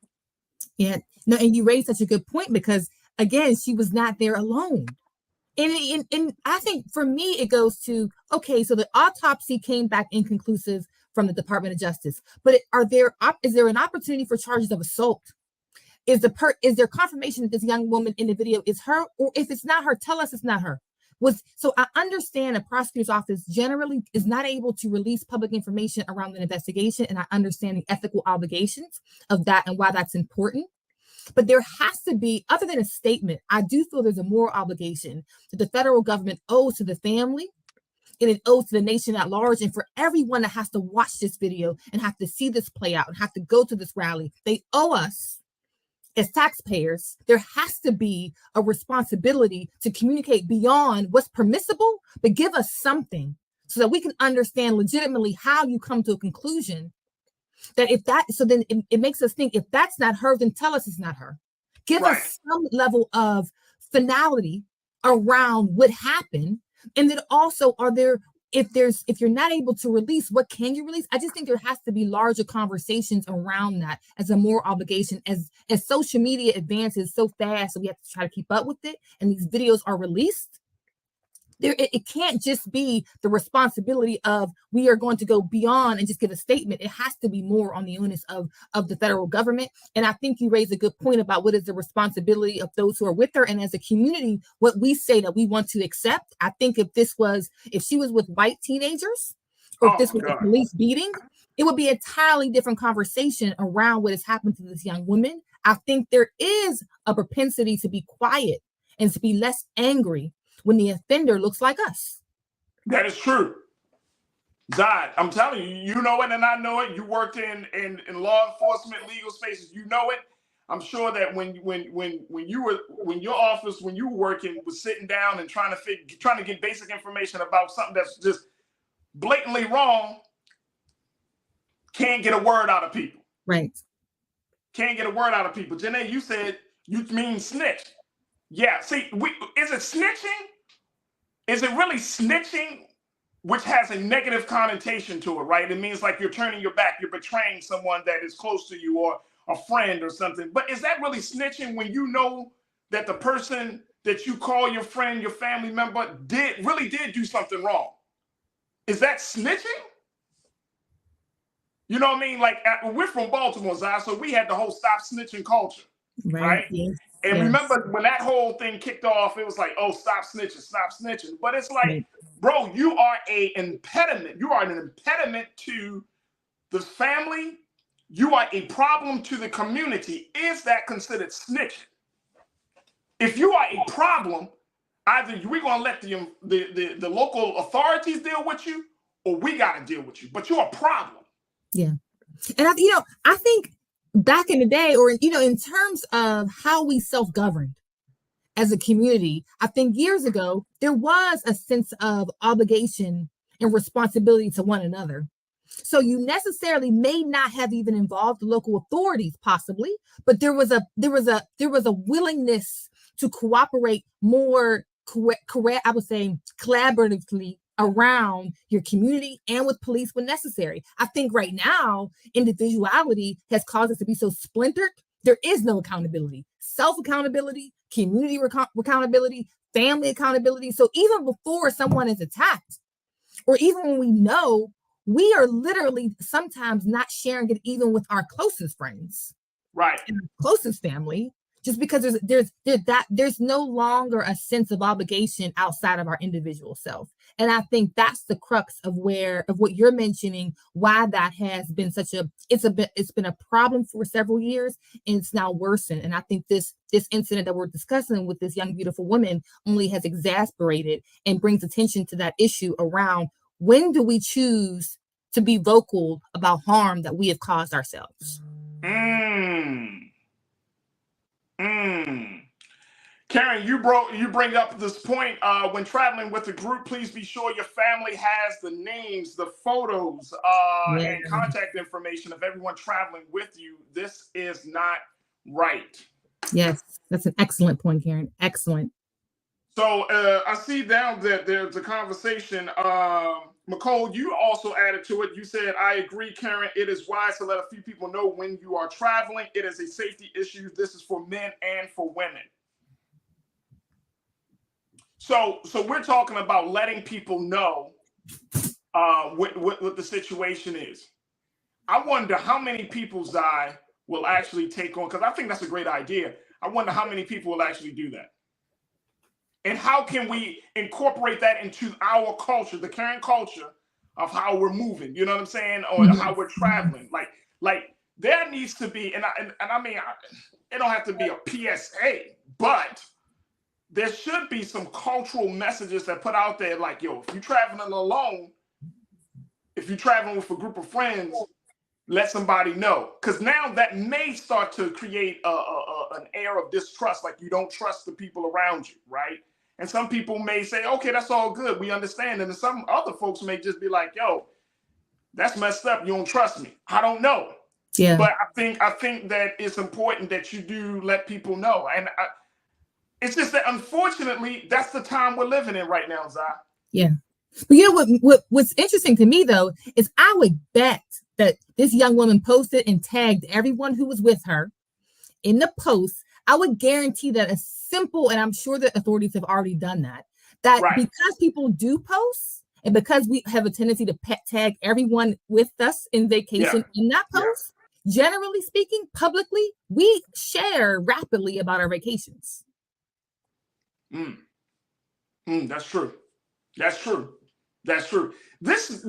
Yeah. No, and you raised such a good point because again, she was not there alone. And I think for me, it goes to, okay, so the autopsy came back inconclusive from the Department of Justice, but is there an opportunity for charges of assault? Is there confirmation that this young woman in the video is her, or if it's not her, tell us it's not her? So I understand a prosecutor's office generally is not able to release public information around an investigation, and I understand the ethical obligations of that and why that's important. But there has to be, other than a statement, I do feel there's a moral obligation that the federal government owes to the family, and it owes to the nation at large, and for everyone that has to watch this video and have to see this play out and have to go to this rally. They owe us as taxpayers, there has to be a responsibility to communicate beyond what's permissible, but give us something so that we can understand legitimately how you come to a conclusion that then it makes us think, if that's not her, then tell us it's not her. Give us some level of finality around what happened. And then also, if you're not able to release, what can you release? I just think there has to be larger conversations around that as a moral obligation. As social media advances so fast, so we have to try to keep up with it, and these videos are released, it can't just be the responsibility of we are going to go beyond and just give a statement. It has to be more on the onus of the federal government. And I think you raised a good point about what is the responsibility of those who are with her. And as a community, what we say that we want to accept. I think if she was with white teenagers, or if this was a police beating, it would be a entirely different conversation around what has happened to this young woman. I think there is a propensity to be quiet and to be less angry when the offender looks like us. That is true. Zod, I'm telling you, you know it and I know it. You worked in law enforcement, legal spaces, you know it. I'm sure that when your office, when you were working, was sitting down and trying to get basic information about something that's just blatantly wrong, can't get a word out of people. Right. Can't get a word out of people. Janae, you said you mean snitch. Yeah, see, is it snitching? Is it really snitching, which has a negative connotation to it, right? It means like you're turning your back, you're betraying someone that is close to you or a friend or something. But is that really snitching when you know that the person that you call your friend, your family member, really did do something wrong? Is that snitching? You know what I mean? Like, we're from Baltimore, Zai, so we had the whole stop snitching culture, right? Yes. And remember when that whole thing kicked off, it was like, oh, stop snitching, stop snitching. But it's like, bro, you are an impediment. You are an impediment to the family. You are a problem to the community. Is that considered snitching? If you are a problem, either we're going to let the local authorities deal with you, or we got to deal with you. But you're a problem. Yeah. And I think back in the day, or in terms of how we self-governed as a community, I think years ago there was a sense of obligation and responsibility to one another. So you necessarily may not have even involved the local authorities, possibly, but there was a willingness to cooperate more I would say collaboratively around your community and with police when necessary. I think right now, individuality has caused us to be so splintered. There is no accountability, self-accountability, community accountability, family accountability. So even before someone is attacked, or even when we know, we are literally sometimes not sharing it even with our closest friends, right, and our closest family, just because there's no longer a sense of obligation outside of our individual self. And I think that's the crux of what you're mentioning, why that has been it's been a problem for several years, and it's now worsened. And I think this incident that we're discussing with this young, beautiful woman only has exacerbated and brings attention to that issue around, when do we choose to be vocal about harm that we have caused ourselves? Karen, you bring up this point. When traveling with a group, please be sure your family has the names, the photos, and contact information of everyone traveling with you. This is not right. Yes, that's an excellent point, Karen. Excellent. So I see now that there's a conversation. McCole, you also added to it. You said, I agree, Karen. It is wise to let a few people know when you are traveling. It is a safety issue. This is for men and for women. So we're talking about letting people know what the situation is. I wonder how many people, Zai, will actually take on, because I think that's a great idea. I wonder how many people will actually do that. And how can we incorporate that into our culture, the current culture of how we're moving, you know what I'm saying? Or how we're traveling. Like there needs to be, and I mean, it don't have to be a PSA, but there should be some cultural messages that put out there like, yo, if you're traveling alone, if you're traveling with a group of friends, let somebody know. Because now that may start to create a an air of distrust, like you don't trust the people around you, right? And some people may say, okay, that's all good, we understand. And then some other folks may just be like, yo, that's messed up, you don't trust me. I don't know. Yeah. But I think that it's important that you do let people know. And it's just that, unfortunately, that's the time we're living in right now, Zai. Yeah. But you know what's interesting to me, though, is I would bet that this young woman posted and tagged everyone who was with her in the post. I would guarantee that a simple, and I'm sure that authorities have already done that, Right. because people do post and because we have a tendency to tag everyone with us in vacation in that post, generally speaking, publicly, we share rapidly about our vacations. That's true. That's true. That's true. This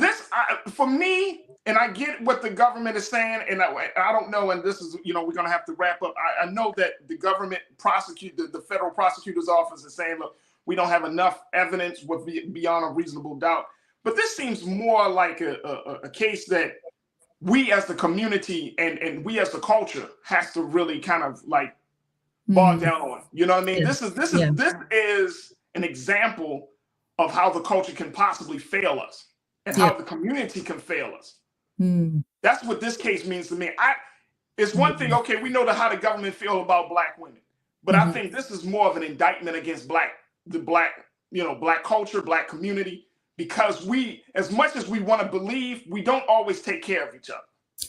for me, and I get what the government is saying, and I don't know, and this is, we're going to have to wrap up. I know that the government the federal prosecutor's office is saying, look, we don't have enough evidence beyond a reasonable doubt. But this seems more like a case that we as the community and we as the culture has to really kind of like bog down on. You know what I mean? This is an example of how the culture can possibly fail us and how the community can fail us. That's what this case means to me. It's one thing, okay, we know how the government feel about Black women, but I think this is more of an indictment against the Black culture, Black community, because we, as much as we want to believe, we don't always take care of each other.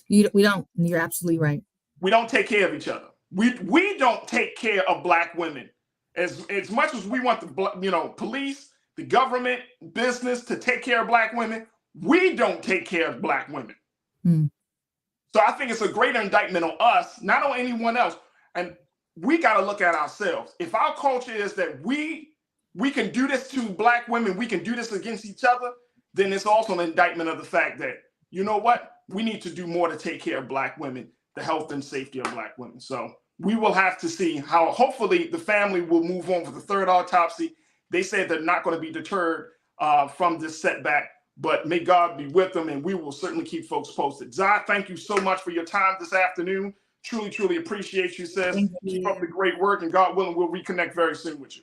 We don't. You're absolutely right. We don't take care of each other. We don't take care of Black women as much as we want the police, the government, business to take care of Black women. We don't take care of Black women. So I think it's a great indictment on us, not on anyone else. And we got to look at ourselves. If our culture is that we can do this to Black women, we can do this against each other, then it's also an indictment of the fact that, you know what, we need to do more to take care of Black women, the health and safety of Black women. So we will have to see how, hopefully the family will move on for the third autopsy. They said they're not going to be deterred from this setback, but may God be with them, and we will certainly keep folks posted. Zai, thank you so much for your time this afternoon. Truly, truly appreciate you, sis. Keep up the great work, and God willing, we'll reconnect very soon with you.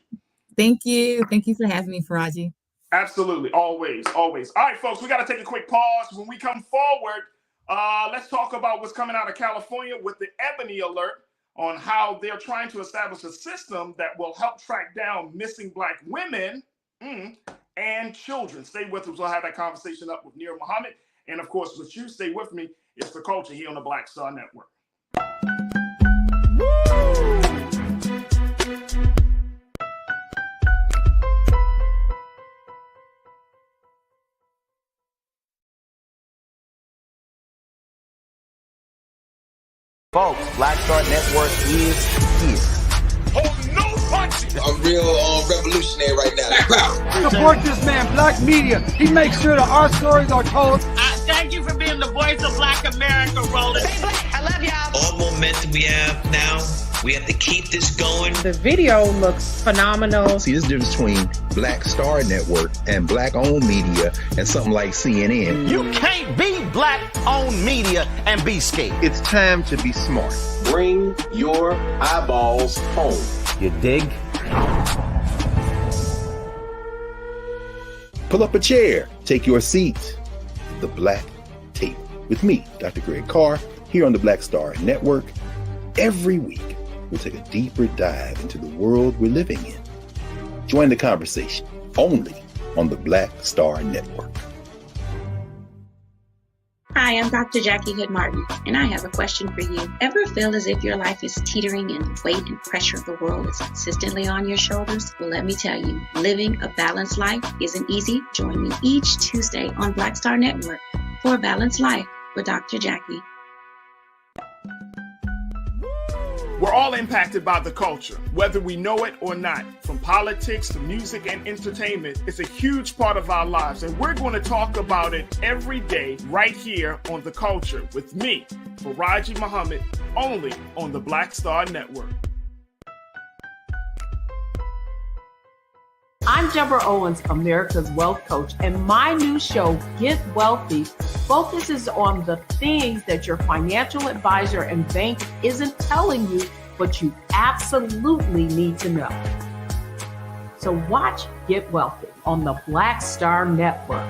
Thank you. Thank you for having me, Farajii. Absolutely. Always, always. All right, folks, we got to take a quick pause. When we come forward, let's talk about what's coming out of California with the Ebony Alert on how they're trying to establish a system that will help track down missing Black women and children. Stay with us. We'll have that conversation up with Nir Muhammad. And of course, with you, stay with me. It's The Culture here on the Black Star Network. Folks, Black Star Network is here. Oh, no punches! I'm real revolutionary right now. Support this man, Black Media. He makes sure that our stories are told. Thank you for being the voice of Black America, Roland. Stay Black. I love y'all. All momentum we have now, we have to keep this going. The video looks phenomenal. See, there's a difference between Black Star Network and Black-owned media and something like CNN. You can't be Black-owned media and be scared. It's time to be smart. Bring your eyeballs home. You dig? Pull up a chair. Take your seat. The Black Tape with me, Dr. Greg Carr, here on the Black Star Network. Every week, we'll take a deeper dive into the world we're living in. Join the conversation only on the Black Star Network. Hi, I'm Dr. Jackie Hood Martin, and I have a question for you. Ever feel as if your life is teetering and the weight and pressure of the world is consistently on your shoulders? Well, let me tell you, living a balanced life isn't easy. Join me each Tuesday on Black Star Network for A Balanced Life with Dr. Jackie. We're all impacted by the culture, whether we know it or not. From politics to music and entertainment, it's a huge part of our lives, and we're going to talk about it every day right here on The Culture with me, Farajii Muhammad, only on the Black Star Network. I'm Deborah Owens, America's Wealth Coach, and my new show, Get Wealthy, focuses on the things that your financial advisor and bank isn't telling you but you absolutely need to know. So watch Get Wealthy on the Black Star Network.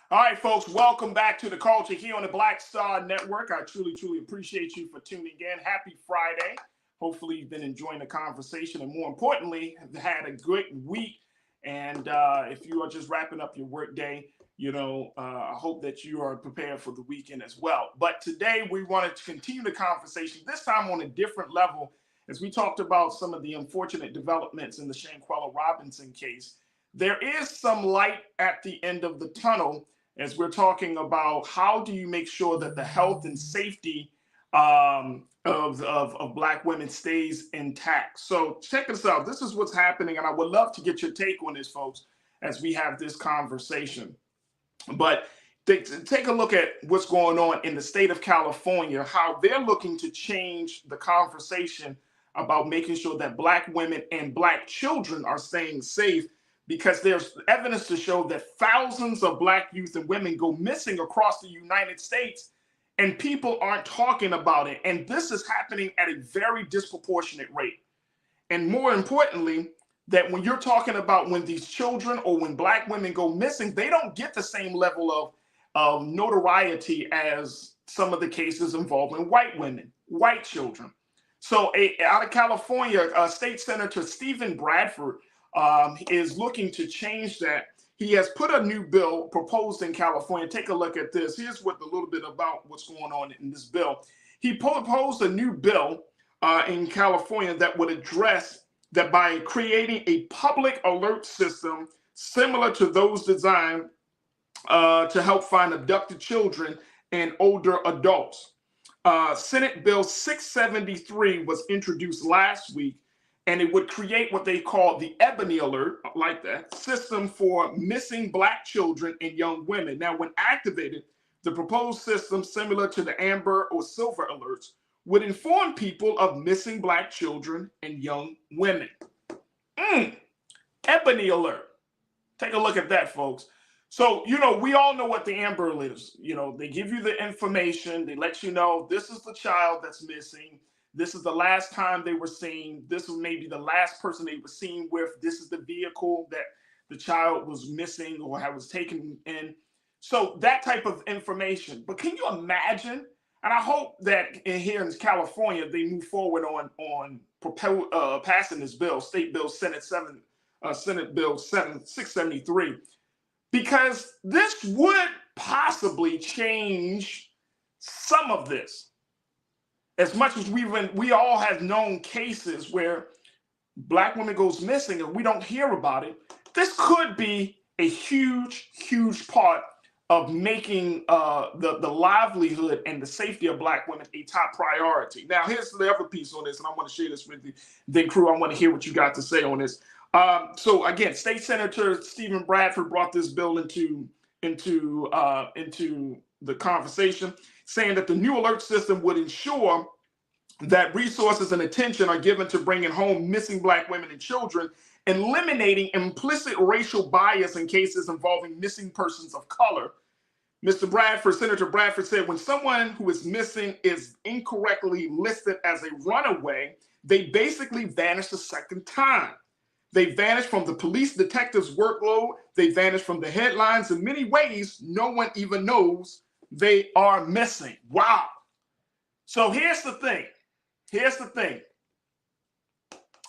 All right, folks, welcome back to The Culture here on the Black Star Network. I truly, truly appreciate you for tuning in. Happy Friday. Hopefully you've been enjoying the conversation and, more importantly, have had a good week. And if you are just wrapping up your work day, I hope that you are prepared for the weekend as well. But today we wanted to continue the conversation, this time on a different level, as we talked about some of the unfortunate developments in the Shanquella Robinson case. There is some light at the end of the tunnel as we're talking about how do you make sure that the health and safety of Black women stays intact. So check this out. This is what's happening, and I would love to get your take on this, folks, as we have this conversation. But take a look at what's going on in the state of California, how they're looking to change the conversation about making sure that Black women and Black children are staying safe, because there's evidence to show that thousands of Black youth and women go missing across the United States, and people aren't talking about it. And this is happening at a very disproportionate rate. And more importantly, that when you're talking about when these children or when Black women go missing, they don't get the same level of notoriety as some of the cases involving white women, white children. So out of California, State Senator Stephen Bradford is looking to change that. He has put a new bill proposed in California. Take a look at this. Here's what a little bit about what's going on in this bill. He proposed a new bill in California that would address that by creating a public alert system similar to those designed to help find abducted children and older adults. Senate Bill 673 was introduced last week, and it would create what they call the Ebony Alert, like that, system for missing Black children and young women. Now, when activated, the proposed system, similar to the Amber or Silver Alerts, would inform people of missing Black children and young women. Ebony Alert. Take a look at that, folks. So, we all know what the Amber Alert is. They give you the information. They let you know this is the child that's missing. This is the last time they were seen. This was maybe the last person they were seen with. This is the vehicle that the child was missing or was taken in. So that type of information. But can you imagine? And I hope that here in California, they move forward on passing this bill, State Bill Senate Bill 673, because this would possibly change some of this. As much as we all have known cases where Black women goes missing and we don't hear about it, this could be a huge, huge part of making the livelihood and the safety of Black women a top priority. Now, here's the other piece on this, and I want to share this with you. Then, crew, I want to hear what you got to say on this. So, again, State Senator Stephen Bradford brought this bill into the conversation, saying that the new alert system would ensure that resources and attention are given to bringing home missing Black women and children, eliminating implicit racial bias in cases involving missing persons of color. Senator Bradford said, when someone who is missing is incorrectly listed as a runaway, they basically vanish the second time. They vanish from the police detective's workload. They vanish from the headlines. In many ways, no one even knows they are missing. Wow. So here's the thing.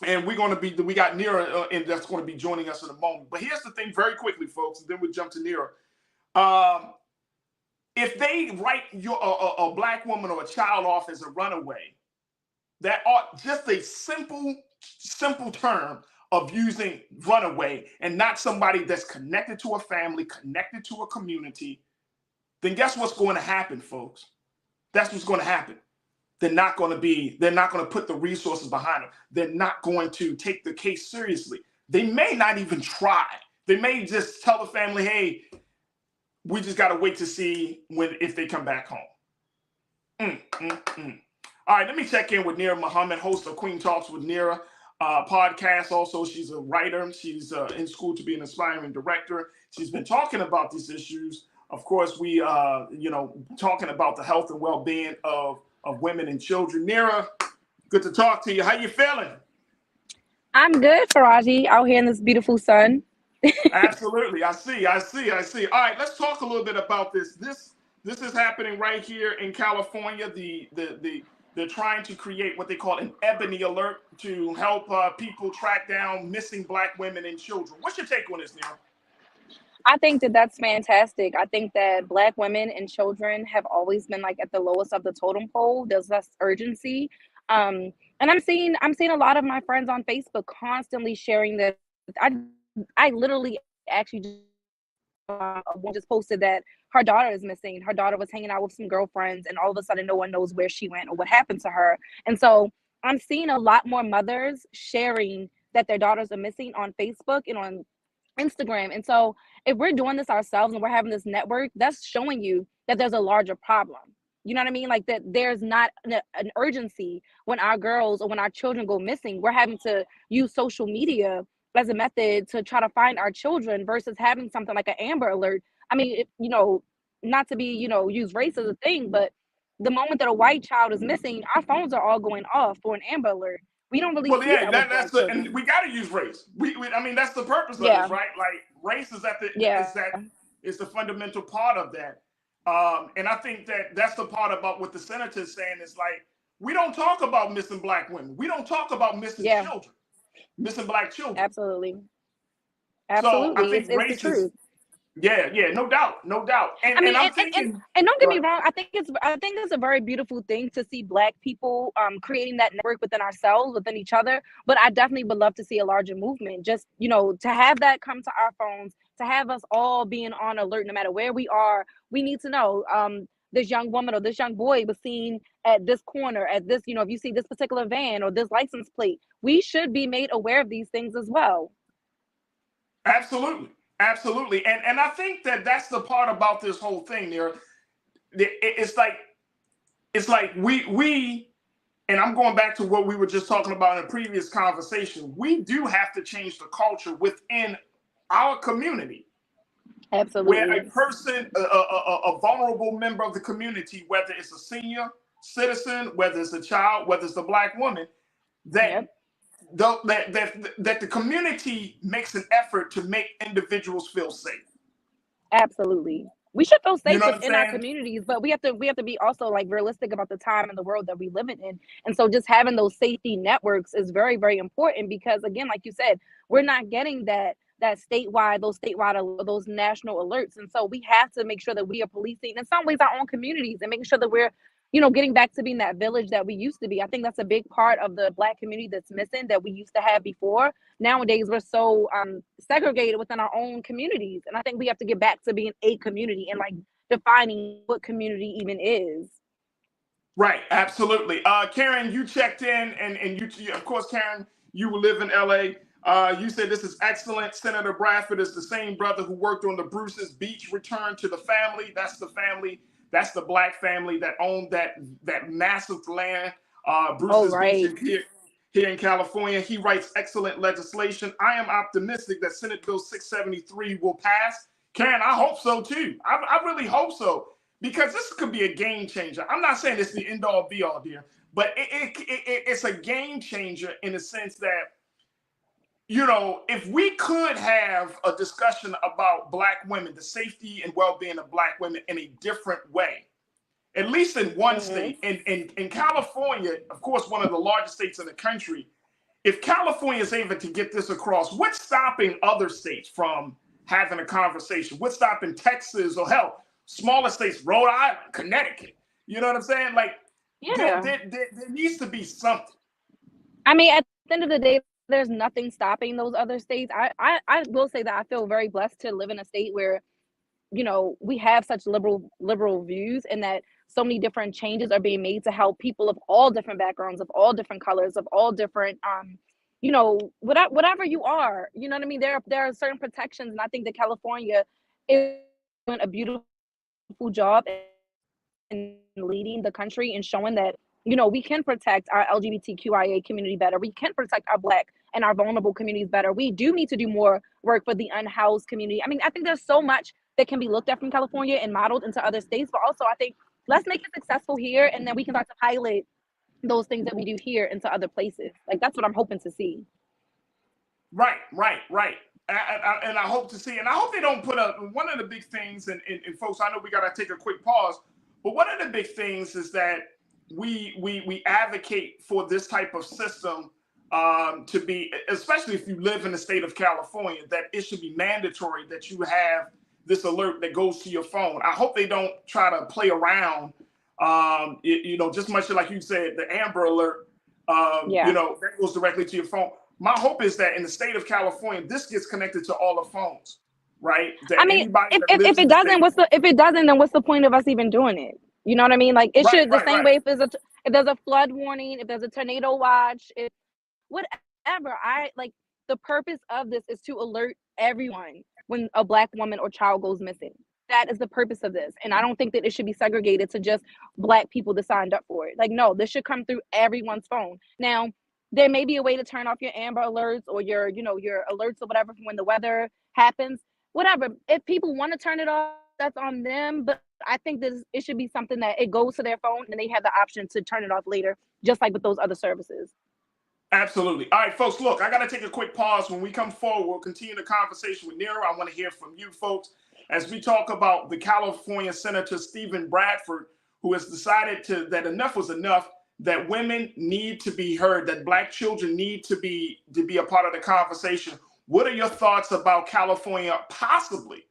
And we got Nira, and that's going to be joining us in a moment. But here's the thing very quickly, folks, and then we'll jump to Nira. If they write a Black woman or a child off as a runaway, that ought just a simple term of using runaway and not somebody that's connected to a family, connected to a community, then guess what's going to happen, folks? That's what's going to happen. They're not going to put the resources behind them. They're not going to take the case seriously. They may not even try. They may just tell the family, hey, we just got to wait to see if they come back home. All right, let me check in with Nira Muhammad, host of Queen Talks with Nira podcast. Also, she's a writer. She's in school to be an aspiring director. She's been talking about these issues. Of course, we, talking about the health and well-being of women and children. Nira, good to talk to you. How you feeling? I'm good, Farajii, out here in this beautiful sun. Absolutely. I see. All right, let's talk a little bit about this. This is happening right here in California. They're trying to create what they call an Ebony Alert to help people track down missing Black women and children. What's your take on this, Neil? I think that that's fantastic. I think that Black women and children have always been like at the lowest of the totem pole. There's less urgency. And I'm seeing a lot of my friends on Facebook constantly sharing that. I literally actually just posted that her daughter is missing. Her daughter was hanging out with some girlfriends, and all of a sudden no one knows where she went or what happened to her. And so I'm seeing a lot more mothers sharing that their daughters are missing on Facebook and on Instagram. And so if we're doing this ourselves and we're having this network, that's showing you that there's a larger problem. You know what I mean? Like that there's not an urgency when our girls or when our children go missing. We're having to use social media as a method to try to find our children versus having something like an Amber Alert. I mean, not to be, use race as a thing, but the moment that a white child is missing, our phones are all going off for an Amber Alert. We don't really see that. And we got to use race. I mean, that's the purpose of this, right? Like race is is the fundamental part of that. And I think that's the part about what the senator is saying is like, we don't talk about missing Black women. We don't talk about missing children, missing Black children. Absolutely. So I think race it's the truth. No doubt. And don't get me wrong. I think it's a very beautiful thing to see Black people creating that network within ourselves, within each other. But I definitely would love to see a larger movement. Just to have that come to our phones, to have us all being on alert, no matter where we are. We need to know this young woman or this young boy was seen at this corner, at this. If you see this particular van or this license plate, we should be made aware of these things as well. Absolutely. And I think that's the part about this whole thing there. It's like we, and I'm going back to what we were just talking about in a previous conversation. We do have to change the culture within our community. Absolutely. Where a person, a vulnerable member of the community, whether it's a senior citizen, whether it's a child, whether it's a Black woman, that the community makes an effort to make individuals feel safe. Absolutely. We should feel safe within our communities, but we have to be also like realistic about the time and the world that we live in. And so just having those safety networks is very, very important because again, like you said, we're not getting those statewide, those national alerts. And so we have to make sure that we are policing in some ways our own communities and making sure that we're getting back to being that village that we used to be. I think that's a big part of the Black community that's missing that we used to have before. Nowadays, we're so segregated within our own communities. And I think we have to get back to being a community and like defining what community even is. Right. Absolutely. Karen, you checked in and you, of course, Karen, you live in LA. You said this is excellent. Senator Bradford is the same brother who worked on the Bruce's Beach return to the family. That's the family. That's the Black family that owned that massive land, Bruce's Beach here in California. He writes excellent legislation. I am optimistic that Senate Bill 673 will pass. Karen, I hope so too. I really hope so because this could be a game changer. I'm not saying it's the end all be all, dear, but it's a game changer in the sense that, if we could have a discussion about Black women, the safety and well-being of Black women in a different way, at least in one state, in California, of course, one of the largest states in the country, if California is able to get this across, what's stopping other states from having a conversation? What's stopping Texas or hell, smaller states, Rhode Island, Connecticut? You know what I'm saying? Like, there needs to be something. I mean, at the end of the day, there's nothing stopping those other states. I will say that I feel very blessed to live in a state where, we have such liberal views and that so many different changes are being made to help people of all different backgrounds, of all different colors, of all different, whatever you are, you know what I mean? There are certain protections. And I think that California is doing a beautiful job leading the country and showing that, you know, we can protect our LGBTQIA community better. We can protect our Black and our vulnerable communities better. We do need to do more work for the unhoused community. I mean, I think there's so much that can be looked at from California and modeled into other states, but also I think let's make it successful here, and then we can start to pilot those things that we do here into other places. Like, that's what I'm hoping to see. Right. And I hope to see, and I hope they don't put up one of the big things, and folks, I know we got to take a quick pause, but one of the big things is that we advocate for this type of system to be, especially if you live in the state of California, that it should be mandatory that you have this alert that goes to your phone. I hope they don't try to play around, you know, just much like you said, the Amber Alert, you know, that goes directly to your phone. My hope is that in the state of California, this gets connected to all the phones, right? That I mean, if it doesn't, then what's the point of us even doing it? You know what I mean? Like, it should the same way if there's a flood warning, if there's a tornado watch, if whatever. The purpose of this is to alert everyone when a Black woman or child goes missing. That is the purpose of this. And I don't think that it should be segregated to just Black people that signed up for it. Like, no, this should come through everyone's phone. Now, there may be a way to turn off your Amber Alerts or your alerts or whatever when the weather happens. Whatever. If people want to turn it off, that's on them. But I think that it should be something that it goes to their phone and they have the option to turn it off later, just like with those other services. Absolutely. All right, folks, look, I got to take a quick pause. When we come forward, we'll continue the conversation with Nira. I want to hear from you folks as we talk about the California Senator Stephen Bradford, who has decided that enough was enough, that women need to be heard, that Black children need to be a part of the conversation. What are your thoughts about California possibly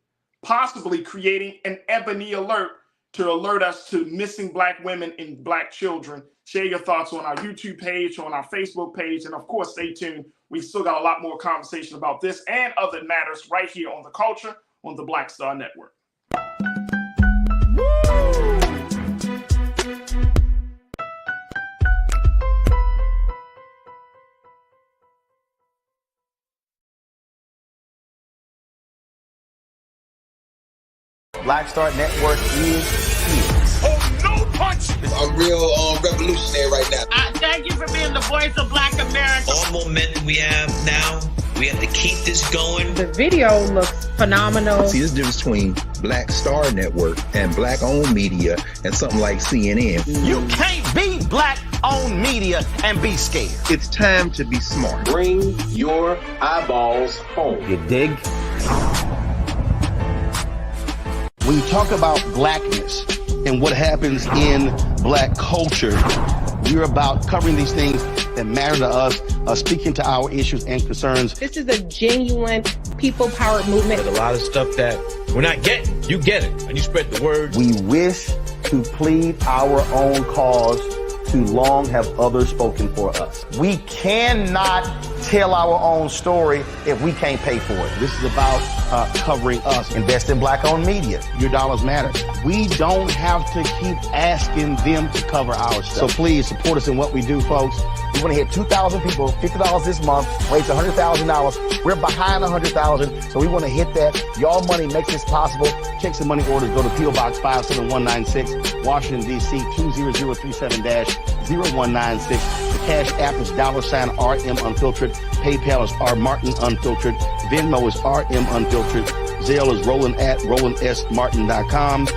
creating an Ebony Alert to alert us to missing Black women and Black children? Share your thoughts on our YouTube page, on our Facebook page, and of course, stay tuned. We still got a lot more conversation about this and other matters right here on The Culture on the Black Star Network. Black Star Network is here. Oh, no punch! I'm real revolutionary right now. Thank you for being the voice of Black America. All momentum we have now, we have to keep this going. The video looks phenomenal. See, this difference between Black Star Network and Black-owned media and something like CNN. You can't be Black-owned media and be scared. It's time to be smart. Bring your eyeballs home. You dig? When you talk about Blackness and what happens in Black culture, we're about covering these things that matter to us, speaking to our issues and concerns. This is a genuine people-powered movement. There's a lot of stuff that we're not getting. You get it, and you spread the word. We wish to plead our own cause. Too long have others spoken for us. We cannot tell our own story if we can't pay for it. This is about covering us. Invest in Black-owned media. Your dollars matter. We don't have to keep asking them to cover our stuff. So please support us in what we do, folks. We want to hit 2,000 people, $50 this month, raise $100,000. We're behind 100,000, so we want to hit that. Y'all money makes this possible. Checks and money orders go to P.O. Box 57196, Washington, D.C. 20037-0196. The Cash App is $RM Unfiltered. PayPal is R Martin Unfiltered. Venmo is RM Unfiltered. Zelle is Roland at RolandSMartin.com.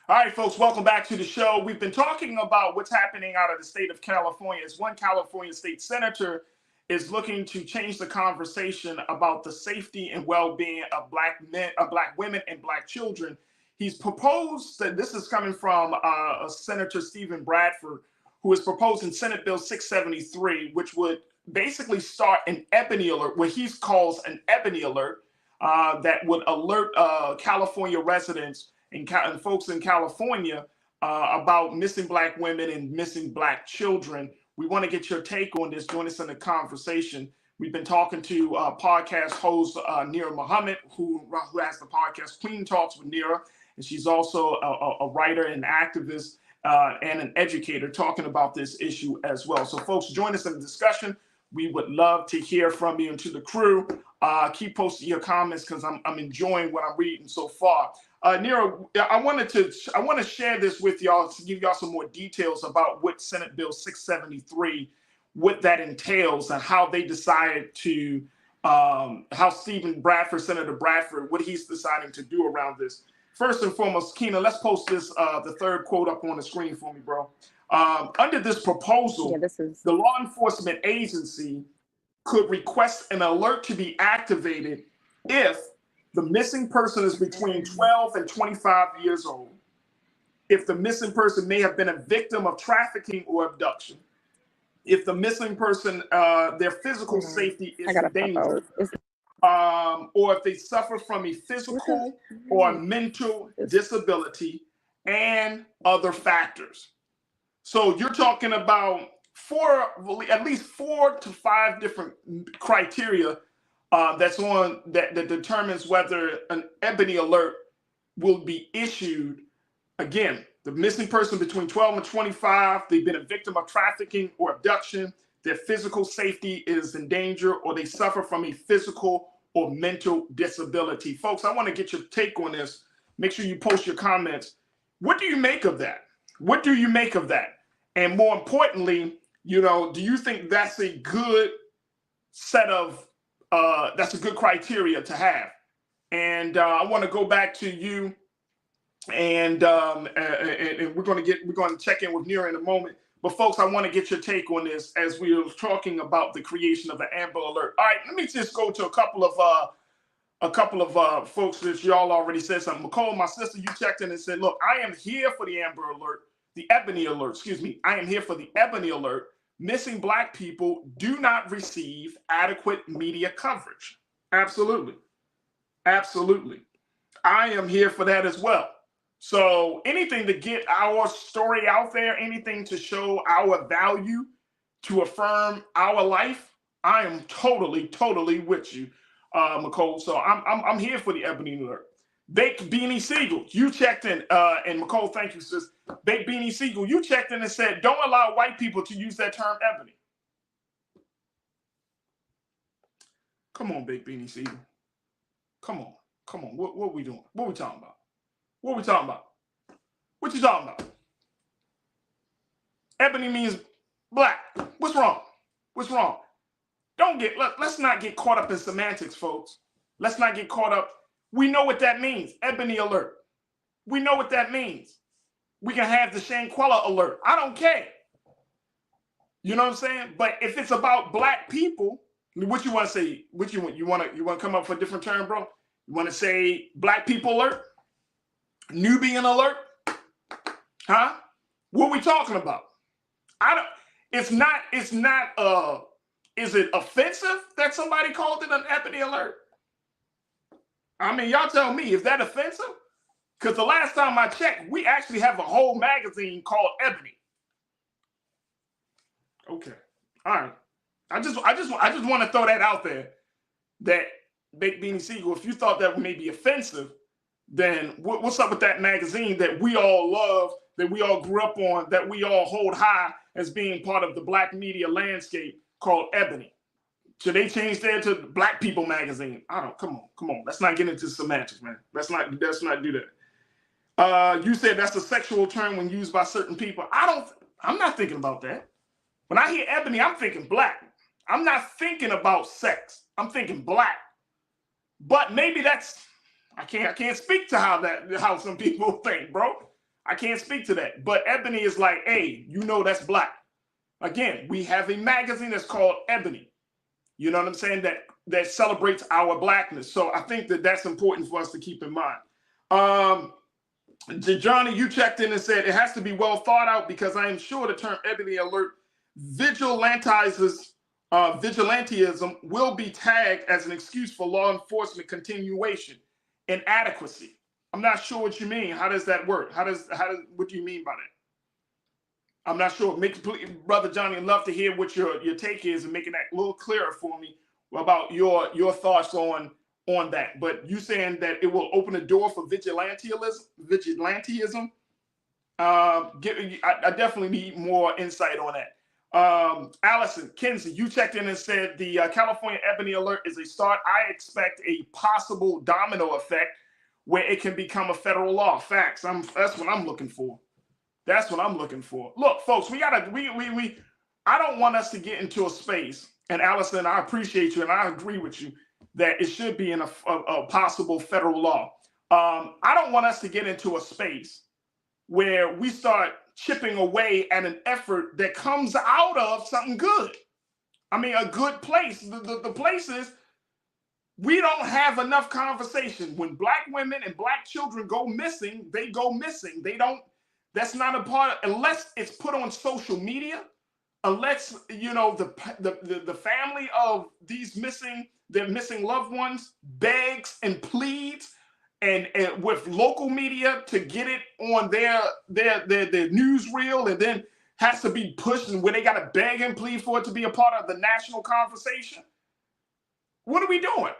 All right, folks, welcome back to the show. We've been talking about what's happening out of the state of California. As one California state senator is looking to change the conversation about the safety and well-being of Black men, Black women, and Black children. He's proposed that this is coming from Senator Stephen Bradford, who is proposing Senate Bill 673, which would basically start an Ebony Alert, what he calls an Ebony Alert, that would alert California residents and folks in California about missing Black women and missing Black children. We want to get your take on this. Join us in the conversation. We've been talking to podcast host Nira Muhammad, who has the podcast Queen Talks with Nira, and she's also a writer and activist and an educator talking about this issue as well. So folks, join us in the discussion. We would love to hear from you, and to the crew, keep posting your comments because I'm enjoying what I'm reading so far. Nero, I want to share this with y'all to give y'all some more details about what Senate Bill 673, what that entails, and how they decided to, how Stephen Bradford, Senator Bradford, what he's deciding to do around this. First and foremost, Keena, let's post this, the third quote up on the screen for me, bro. Under this proposal, the law enforcement agency could request an alert to be activated if the missing person is between 12 and 25 years old, if the missing person may have been a victim of trafficking or abduction, if the missing person, their physical safety is in danger, or if they suffer from a physical or mental disability, and other factors. So you're talking about at least 4 to 5 different criteria that determines whether an Ebony Alert will be issued. Again, the missing person between 12 and 25, they've been a victim of trafficking or abduction, their physical safety is in danger, or they suffer from a physical or mental disability. Folks, I want to get your take on this. Make sure you post your comments. What do you make of that? What do you make of that? And more importantly, you know, do you think that's a good set of, that's a good criteria to have? And I want to go back to you, and we're going to check in with Nira in a moment. But folks, I want to get your take on this as we are talking about the creation of an Amber Alert. All right, let me just go to a couple of folks that y'all already said something. Nicole, my sister, you checked in and said, look, I am here for the Amber Alert, the Ebony Alert, excuse me. I am here for the Ebony Alert. Missing Black people do not receive adequate media coverage. Absolutely. Absolutely. I am here for that as well. So anything to get our story out there, anything to show our value, to affirm our life, I am totally, totally with you, Nicole. So I'm here for the Ebony Alert. Baked Beanie Siegel, you checked in, and Nicole, thank you, sis. Baked Beanie Siegel, you checked in and said, don't allow white people to use that term ebony. Come on, Baked Beanie Siegel. Come on. What are we doing? What are we talking about? What are we talking about? What you talking about? Ebony means black. What's wrong? What's wrong? Let's not get caught up in semantics, folks. Let's not get caught up. We know what that means. Ebony Alert. We know what that means. We can have the Shanquella Alert. I don't care. You know what I'm saying? But if it's about Black people, what you want to say? What you want? You want to come up with a different term, bro? You want to say Black people alert? Nubian alert? Huh? What are we talking about? Is it offensive that somebody called it an Ebony Alert? I mean, y'all tell me, is that offensive? Because the last time I checked, we actually have a whole magazine called Ebony. Okay. All right. I just want to throw that out there, that Baked Beanie Siegel, if you thought that may be offensive, then what's up with that magazine that we all love, that we all grew up on, that we all hold high as being part of the Black media landscape called Ebony? Should they change that to Black People magazine? Come on. Let's not get into semantics, man. Let's not do that. You said that's a sexual term when used by certain people. I'm not thinking about that. When I hear Ebony, I'm thinking Black. I'm not thinking about sex. I'm thinking Black. But maybe I can't speak to how some people think, bro. I can't speak to that. But Ebony is like, hey, you know that's Black. Again, we have a magazine that's called Ebony. You know what I'm saying? That celebrates our Blackness. So I think that's important for us to keep in mind. Johnny, you checked in and said it has to be well thought out because I am sure the term Ebony Alert vigilantism will be tagged as an excuse for law enforcement continuation. Inadequacy. I'm not sure what you mean. How does that work? What do you mean by that? I'm not sure. Brother Johnny, I'd love to hear what your take is and making that a little clearer for me about your thoughts on on that. But you saying that it will open the door for vigilantism? I definitely need more insight on that. Allison, Kinsey, you checked in and said the California Ebony Alert is a start. I expect a possible domino effect where it can become a federal law. Facts. That's what I'm looking for. That's what I'm looking for. Look, folks, I don't want us to get into a space, and Allison, I appreciate you and I agree with you that it should be in a possible federal law. I don't want us to get into a space where we start chipping away at an effort that comes out of something good. I mean, a good place. The place is we don't have enough conversation. When Black women and Black children go missing, they go missing. They don't, that's not a part, unless it's put on social media, unless, you know, the family of these missing loved ones begs and pleads and with local media to get it on their newsreel, and then has to be pushed, and where they got to beg and plead for it to be a part of the national conversation. What are we doing?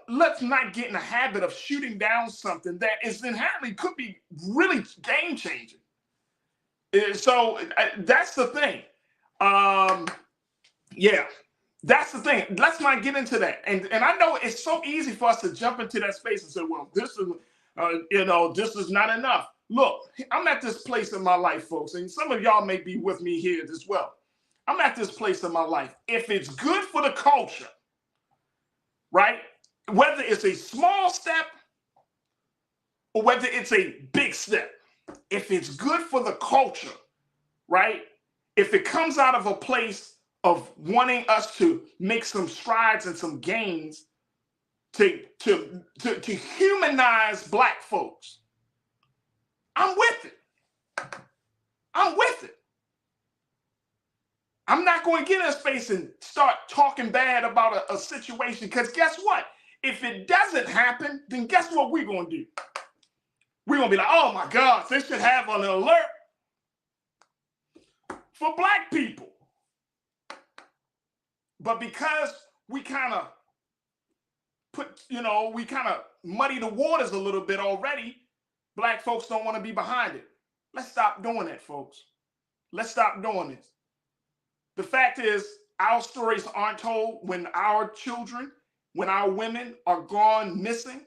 Let's not get in the habit of shooting down something that is inherently could be really game changing. So that's the thing. Yeah, that's the thing. Let's not get into that. And I know it's so easy for us to jump into that space and say, well, this is, this is not enough. Look, I'm at this place in my life, folks, and some of y'all may be with me here as well. I'm at this place in my life. If it's good for the culture, right? Whether it's a small step or whether it's a big step, if it's good for the culture, right? If it comes out of a place of wanting us to make some strides and some gains to humanize Black folks, I'm with it. I'm with it. I'm not going to get in a space and start talking bad about a situation, because guess what? If it doesn't happen, then guess what we're going to do? We're going to be like, oh my God, they should have an alert for Black people. But because we kind of we kind of muddy the waters a little bit already, Black folks don't want to be behind it. Let's stop doing that, folks. Let's stop doing this. The fact is, our stories aren't told when our children, when our women are gone missing.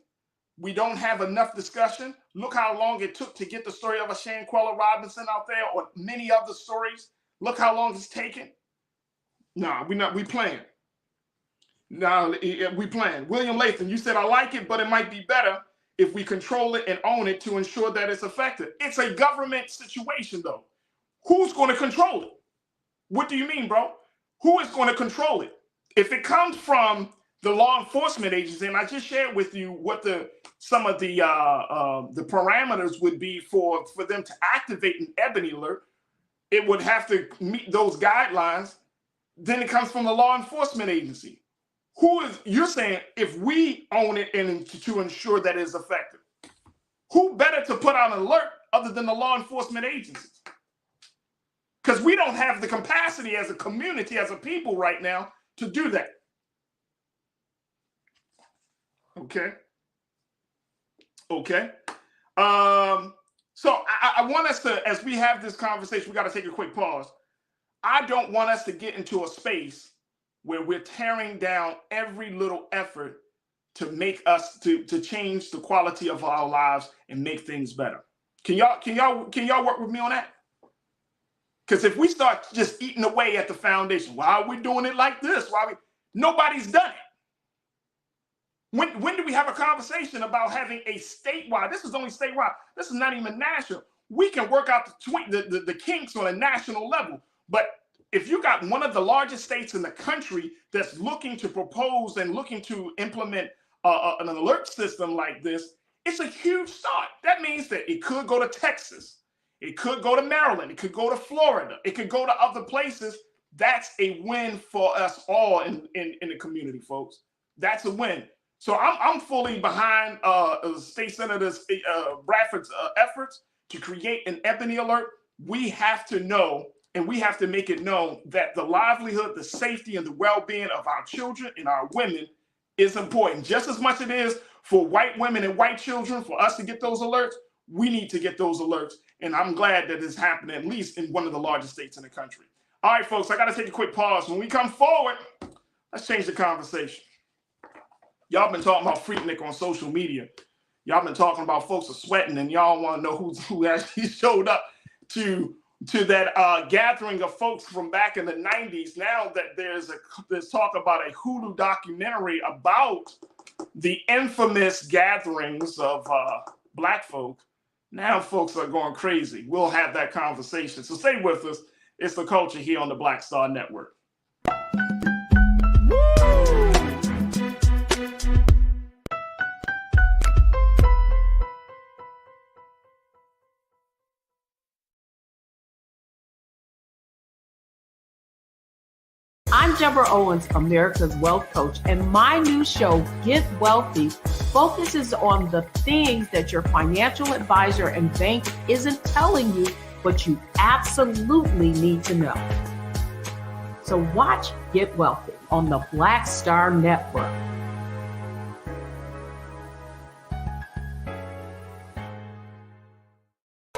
We don't have enough discussion. Look how long it took to get the story of a Shanquella Robinson out there, or many other stories. Look how long it's taken. No, we playing. No, we playing. William Latham, you said, I like it, but it might be better if we control it and own it to ensure that it's effective. It's a government situation, though. Who's going to control it? What do you mean, bro? Who is going to control it? If it comes from the law enforcement agency, and I just shared with you what some of the parameters would be for them to activate an Ebony Alert, it would have to meet those guidelines. Then it comes from the law enforcement agency. You're saying if we own it and to ensure that it's effective, who better to put out an alert other than the law enforcement agencies? Because we don't have the capacity as a community, as a people right now to do that. Okay. So I want us to, as we have this conversation, we got to take a quick pause. I don't want us to get into a space where we're tearing down every little effort to make us to change the quality of our lives and make things better. Can y'all work with me on that? Because if we start just eating away at the foundation, why are we doing it like this? Nobody's done it. When do we have a conversation about having a statewide? This is only statewide. This is not even national. We can work out the kinks on a national level. But if you got one of the largest states in the country that's looking to propose and looking to implement an alert system like this, it's a huge start. That means that it could go to Texas. It could go to Maryland. It could go to Florida. It could go to other places. That's a win for us all in the community, folks. That's a win. So I'm fully behind State Senator Bradford's efforts to create an Ebony Alert. We have to know, and we have to make it known that the livelihood, the safety, and the well-being of our children and our women is important. Just as much it is for white women and white children for us to get those alerts, we need to get those alerts. And I'm glad that it's happening at least in one of the largest states in the country. All right, folks, I got to take a quick pause. When we come forward, let's change the conversation. Y'all been talking about Freaknik on social media. Y'all been talking about folks are sweating, and y'all want to know who actually showed up to that gathering of folks from back in the 90s. Now that there's talk about a Hulu documentary about the infamous gatherings of Black folk, now folks are going crazy. We'll have that conversation. So stay with us. It's The Culture here on the Black Star Network. I'm Deborah Owens, America's Wealth Coach, and my new show, Get Wealthy, focuses on the things that your financial advisor and bank isn't telling you, but you absolutely need to know. So watch Get Wealthy on the Black Star Network.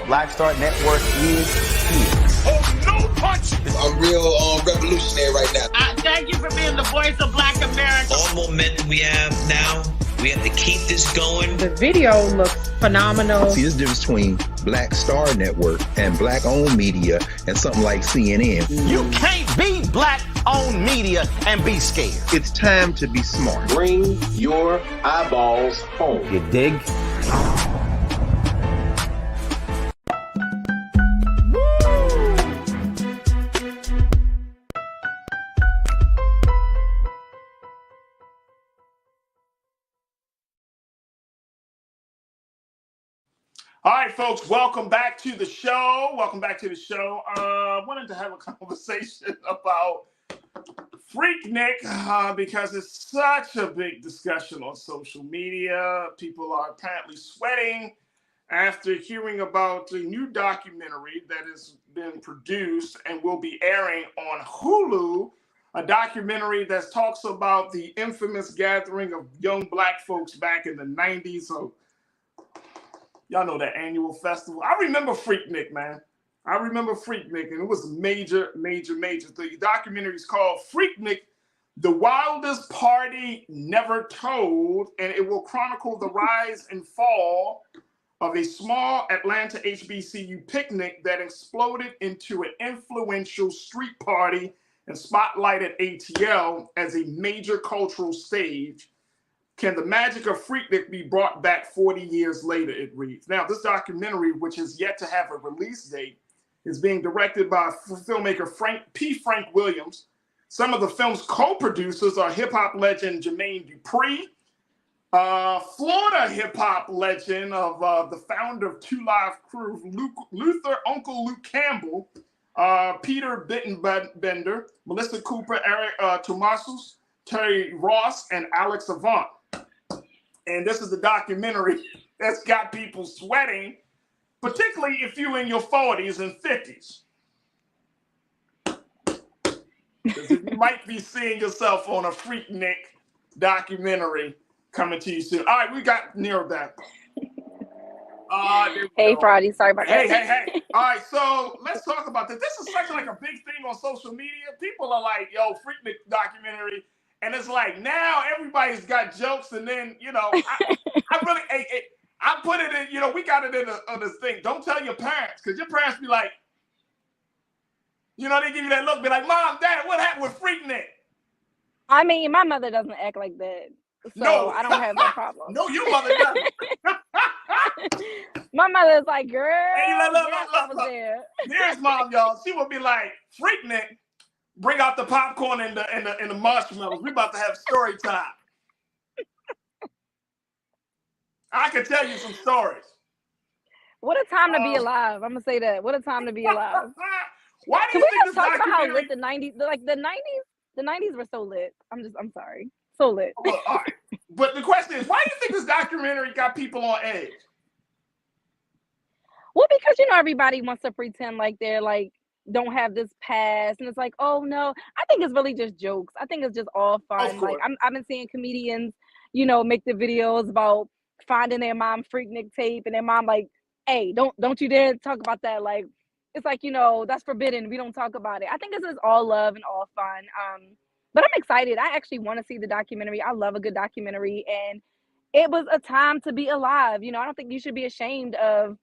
Black Star Network is here. Oh, no punch! I'm real revolutionary right now. Thank you for being the voice of Black America. All momentum we have now, we have to keep this going. The video looks phenomenal. See, there's a difference between Black Star Network and Black-owned media and something like CNN. You can't be Black-owned media and be scared. It's time to be smart. Bring your eyeballs home. You dig? All right, folks, welcome back to the show. Wanted to have a conversation about Freaknik because it's such a big discussion on social media. People are apparently sweating after hearing about a new documentary that has been produced and will be airing on Hulu, a documentary that talks about the infamous gathering of young Black folks back in the 90s. So, y'all know that annual festival. I remember Freaknik, man. And it was major. The documentary is called Freaknik, The Wildest Party Never Told, and it will chronicle the rise and fall of a small Atlanta HBCU picnic that exploded into an influential street party and spotlighted ATL as a major cultural stage. Can the magic of Freaknik be brought back 40 years later, it reads. Now, this documentary, which is yet to have a release date, is being directed by filmmaker Frank Williams. Some of the film's co-producers are hip-hop legend Jermaine Dupri, Florida hip-hop legend of the founder of Two Live Crew, Uncle Luke Campbell, Peter Bittenbender, Melissa Cooper, Eric Tomasos, Terry Ross, and Alex Avant. And this is the documentary that's got people sweating, particularly if you're in your 40s and 50s. You might be seeing yourself on a Freaknik documentary coming to you soon. All right, we got Nero back. Hey, Farajii, sorry about that. Hey. All right, so let's talk about this. This is such like a big thing on social media. People are like, yo, Freaknik documentary. And it's like now everybody's got jokes, and then I put it in. We got it in this thing. Don't tell your parents, because your parents be like, they give you that look, be like, Mom, Dad, what happened with Freaknik? I mean, my mother doesn't act like that, so I don't have that problem. No, your mother doesn't. My mother's like, girl, hey, look. Here's Mom, y'all. She would be like, Freaknik. Bring out the popcorn and the marshmallows. We're about to have story time. I can tell you some stories. What a time to be alive. I'm gonna say that. What a time to be alive. Why do you think this talk about how documentary... lit the 90s were so lit. I'm sorry. So lit. Well, all right. But the question is, why do you think this documentary got people on edge? Well, because everybody wants to pretend like they're like don't have this past, and it's like, oh no. I think it's really just jokes. I think it's just all fun. Like I've been seeing comedians, make the videos about finding their mom Freaknik tape, and their mom like, hey, don't you dare talk about that. Like, it's like, that's forbidden. We don't talk about it. I think this is all love and all fun. But I'm excited. I actually want to see the documentary. I love a good documentary, and it was a time to be alive. I don't think you should be ashamed of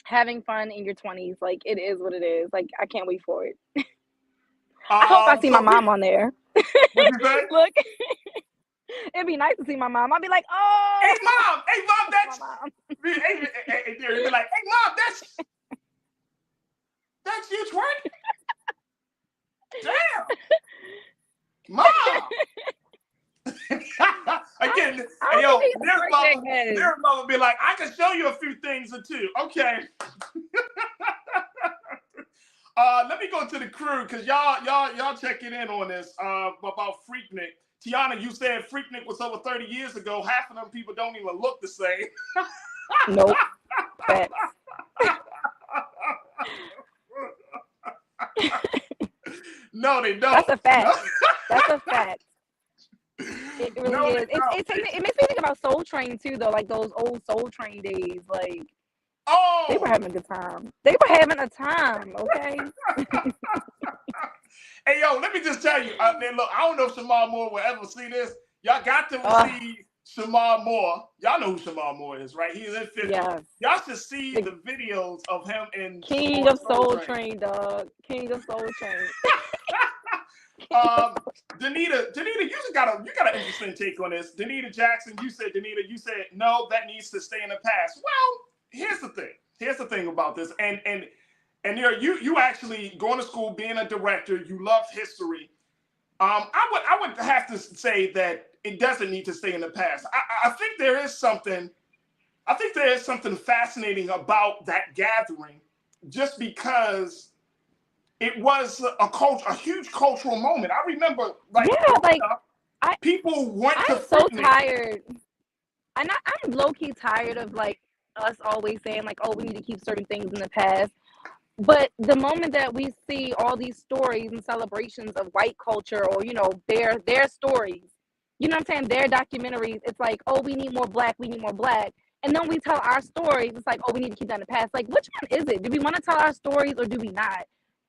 having fun in your 20s. Like, it is what it is. Like, I can't wait for it. I hope I see my mom on there. Look, it'd be nice to see my mom. I'd be like, oh, hey mom, that's mom. Hey, you'd be like, hey mom, that's you twerking. Damn, mom. Again, their mom would be like, I can show you a few things or two. Okay. Let me go to the crew, because y'all checking in on this about Freaknik. Tiana, you said Freaknik was over 30 years ago. Half of them people don't even look the same. Nope. No, they don't. That's a fact. That's a fact. It really is. It makes me think about Soul Train too, though. Like those old Soul Train days. Like, they were having a good time. They were having a time. Okay. Hey, yo, let me just tell you. Look, I don't know if Shamar Moore will ever see this. Y'all got to see Shamar Moore. Y'all know who Shamar Moore is, right? He's in 50. Yes. Y'all should see the videos of him in King of Soul Train, dog. King of Soul Train. Danita, you got an interesting take on this. Danita Jackson, you said no, that needs to stay in the past. Well, here's the thing about this, and you actually going to school, being a director, you love history. I would have to say that it doesn't need to stay in the past. I think there is something fascinating about that gathering, just because it was a huge cultural moment. I remember, people went to I'm so tired. I'm low-key tired of like us always saying like, oh, we need to keep certain things in the past. But the moment that we see all these stories and celebrations of white culture, or their stories, what I'm saying, their documentaries, it's like, oh, we need more black. And then we tell our stories, it's like, oh, we need to keep that in the past. Like, which one is it? Do we want to tell our stories or do we not?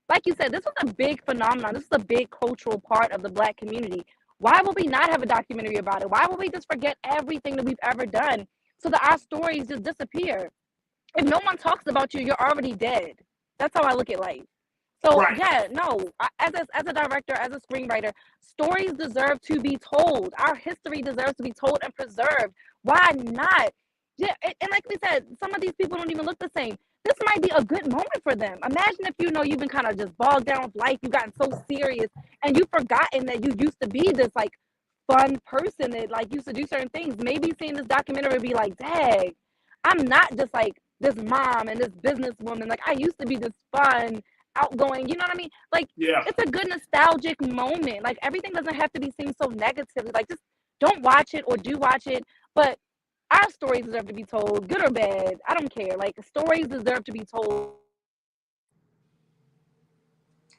Like you said, this was a big phenomenon. This is a big cultural part of the Black community. Why would we not have a documentary about it? Why would we just forget everything that we've ever done so that our stories just disappear? If no one talks about you, you're already dead. That's how I look at life. So, as a director, as a screenwriter, stories deserve to be told. Our history deserves to be told and preserved. Why not? Yeah, and like we said, some of these people don't even look the same. This might be a good moment for them. Imagine if you've been kind of just bogged down with life, you've gotten so serious, and you've forgotten that you used to be this like fun person that like used to do certain things. Maybe seeing this documentary would be like, dang, I'm not just like this mom and this businesswoman. Like, I used to be this fun, outgoing, you know what I mean? Like, it's a good nostalgic moment. Like, everything doesn't have to be seen so negatively. Like, just don't watch it or do watch it, but our stories deserve to be told, good or bad. I don't care. Like, stories deserve to be told.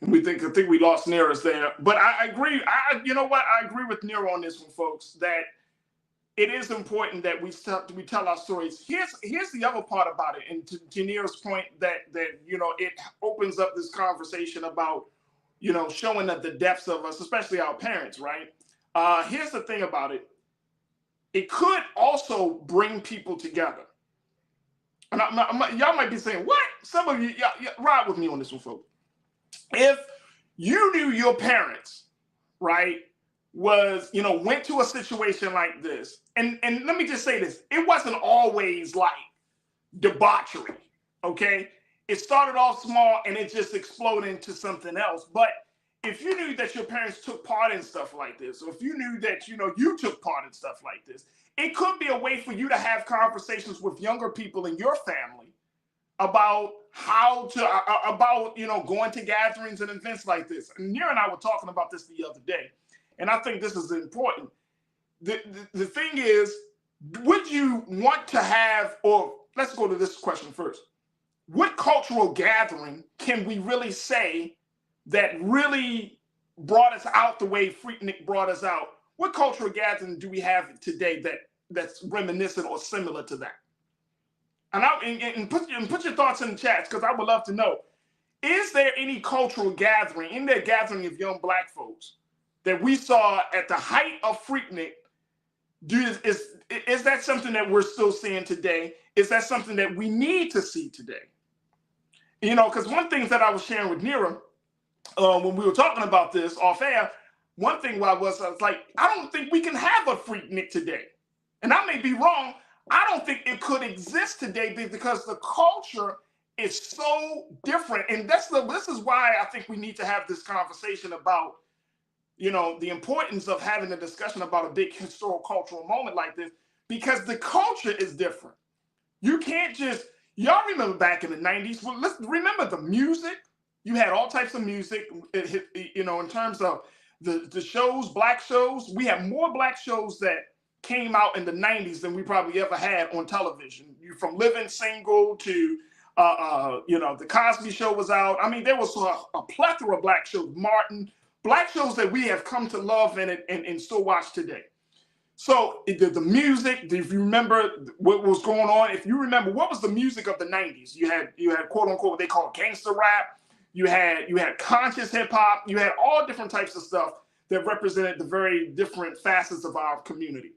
I think we lost Nearest there, but I agree. You know what? I agree with Nero on this one, folks, that it is important that we tell our stories. Here's the other part about it, and to Nero's point that it opens up this conversation about showing the depths of us, especially our parents, right? Here's the thing about it. It could also bring people together. And y'all might be saying, what? Some of you, ride with me on this one, folks. If you knew your parents, right, went to a situation like this, and let me just say this, it wasn't always like debauchery, okay? It started off small and it just exploded into something else. But if you knew that your parents took part in stuff like this, or if you knew that, you took part in stuff like this, it could be a way for you to have conversations with younger people in your family about going to gatherings and events like this. And Nira and I were talking about this the other day, and I think this is important. The thing is, would you want to have, or let's go to this question first. what cultural gathering can we really say that really brought us out the way Freaknik brought us out? What cultural gathering do we have today that's reminiscent or similar to that? And put your thoughts in the chats, because I would love to know. Is there any cultural gathering, in that gathering of young Black folks, that we saw at the height of Freaknik? Is that something that we're still seeing today? Is that something that we need to see today? You know, because one thing that I was sharing with Nira when we were talking about this off air, one thing I was like, I don't think we can have a Freaknik today. And I may be wrong. I don't think it could exist today because the culture is so different. And this is why I think we need to have this conversation about, you know, the importance of having a discussion about a big historical cultural moment like this, because the culture is different. You can't just, y'all remember back in the 90s, well, let's remember the music. You had all types of music, you know, in terms of the shows, Black shows. We have more Black shows that came out in the 90s than we probably ever had on television. You from Living Single to, you know, the Cosby Show was out. I mean, there was a plethora of Black shows, Martin, Black shows that we have come to love and still watch today. So the music, if you remember what was going on, if you remember what was the music of the 90s, you had quote unquote what they call gangster rap, you had conscious hip hop, you had all different types of stuff that represented the very different facets of our community.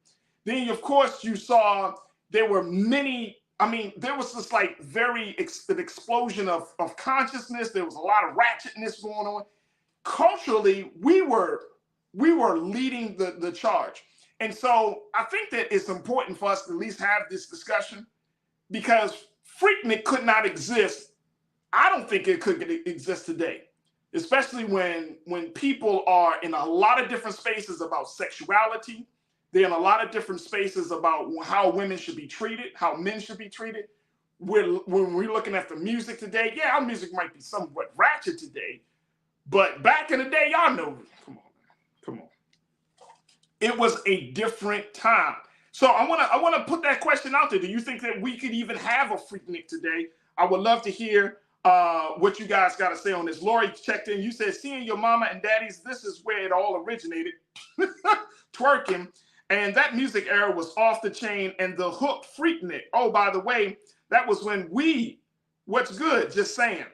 Then of course you saw there were many, I mean, there was this like an explosion of consciousness. There was a lot of ratchetness going on. Culturally, we were leading the charge. And so I think that it's important for us to at least have this discussion, because Freaknik could not exist. I don't think it could exist today, especially when people are in a lot of different spaces about sexuality. They're in a lot of different spaces about how women should be treated, how men should be treated. When we're looking at the music today, yeah, our music might be somewhat ratchet today, but back in the day, y'all know, come on. It was a different time. So I want to put that question out there. Do you think that we could even have a Freaknik today? I would love to hear what you guys got to say on this. Lori checked in. You said, seeing your mama and daddies, this is where it all originated. Twerking. And that music era was off the chain, and the hook Freaknik. Oh, by the way, that was when what's good, just saying.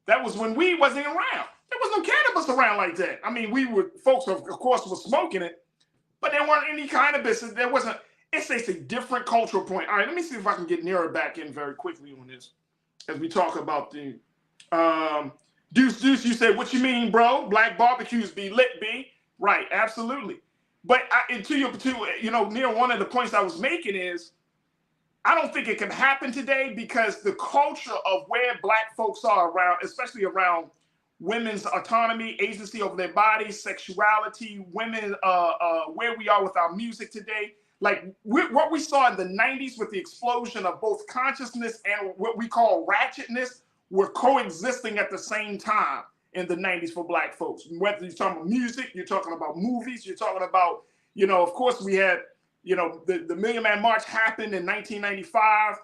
That was when weed wasn't around. There was no cannabis around like that. I mean, folks, of course, were smoking it, but there weren't any cannabis. There wasn't, it's a different cultural point. All right, let me see if I can get Nira back in very quickly on this as we talk about the, Deuce, you said, what you mean, bro? Black barbecues be lit, B. Right, absolutely. But you know, Nira, one of the points I was making is, I don't think it can happen today because the culture of where Black folks are around, especially around women's autonomy, agency over their bodies, sexuality, women, where we are with our music today. Like what we saw in the 90s with the explosion of both consciousness and what we call ratchetness were coexisting at the same time in the 90s for Black folks. Whether you're talking about music, you're talking about movies, you're talking about, you know, of course we had, you know, the Million Man March happened in 1995.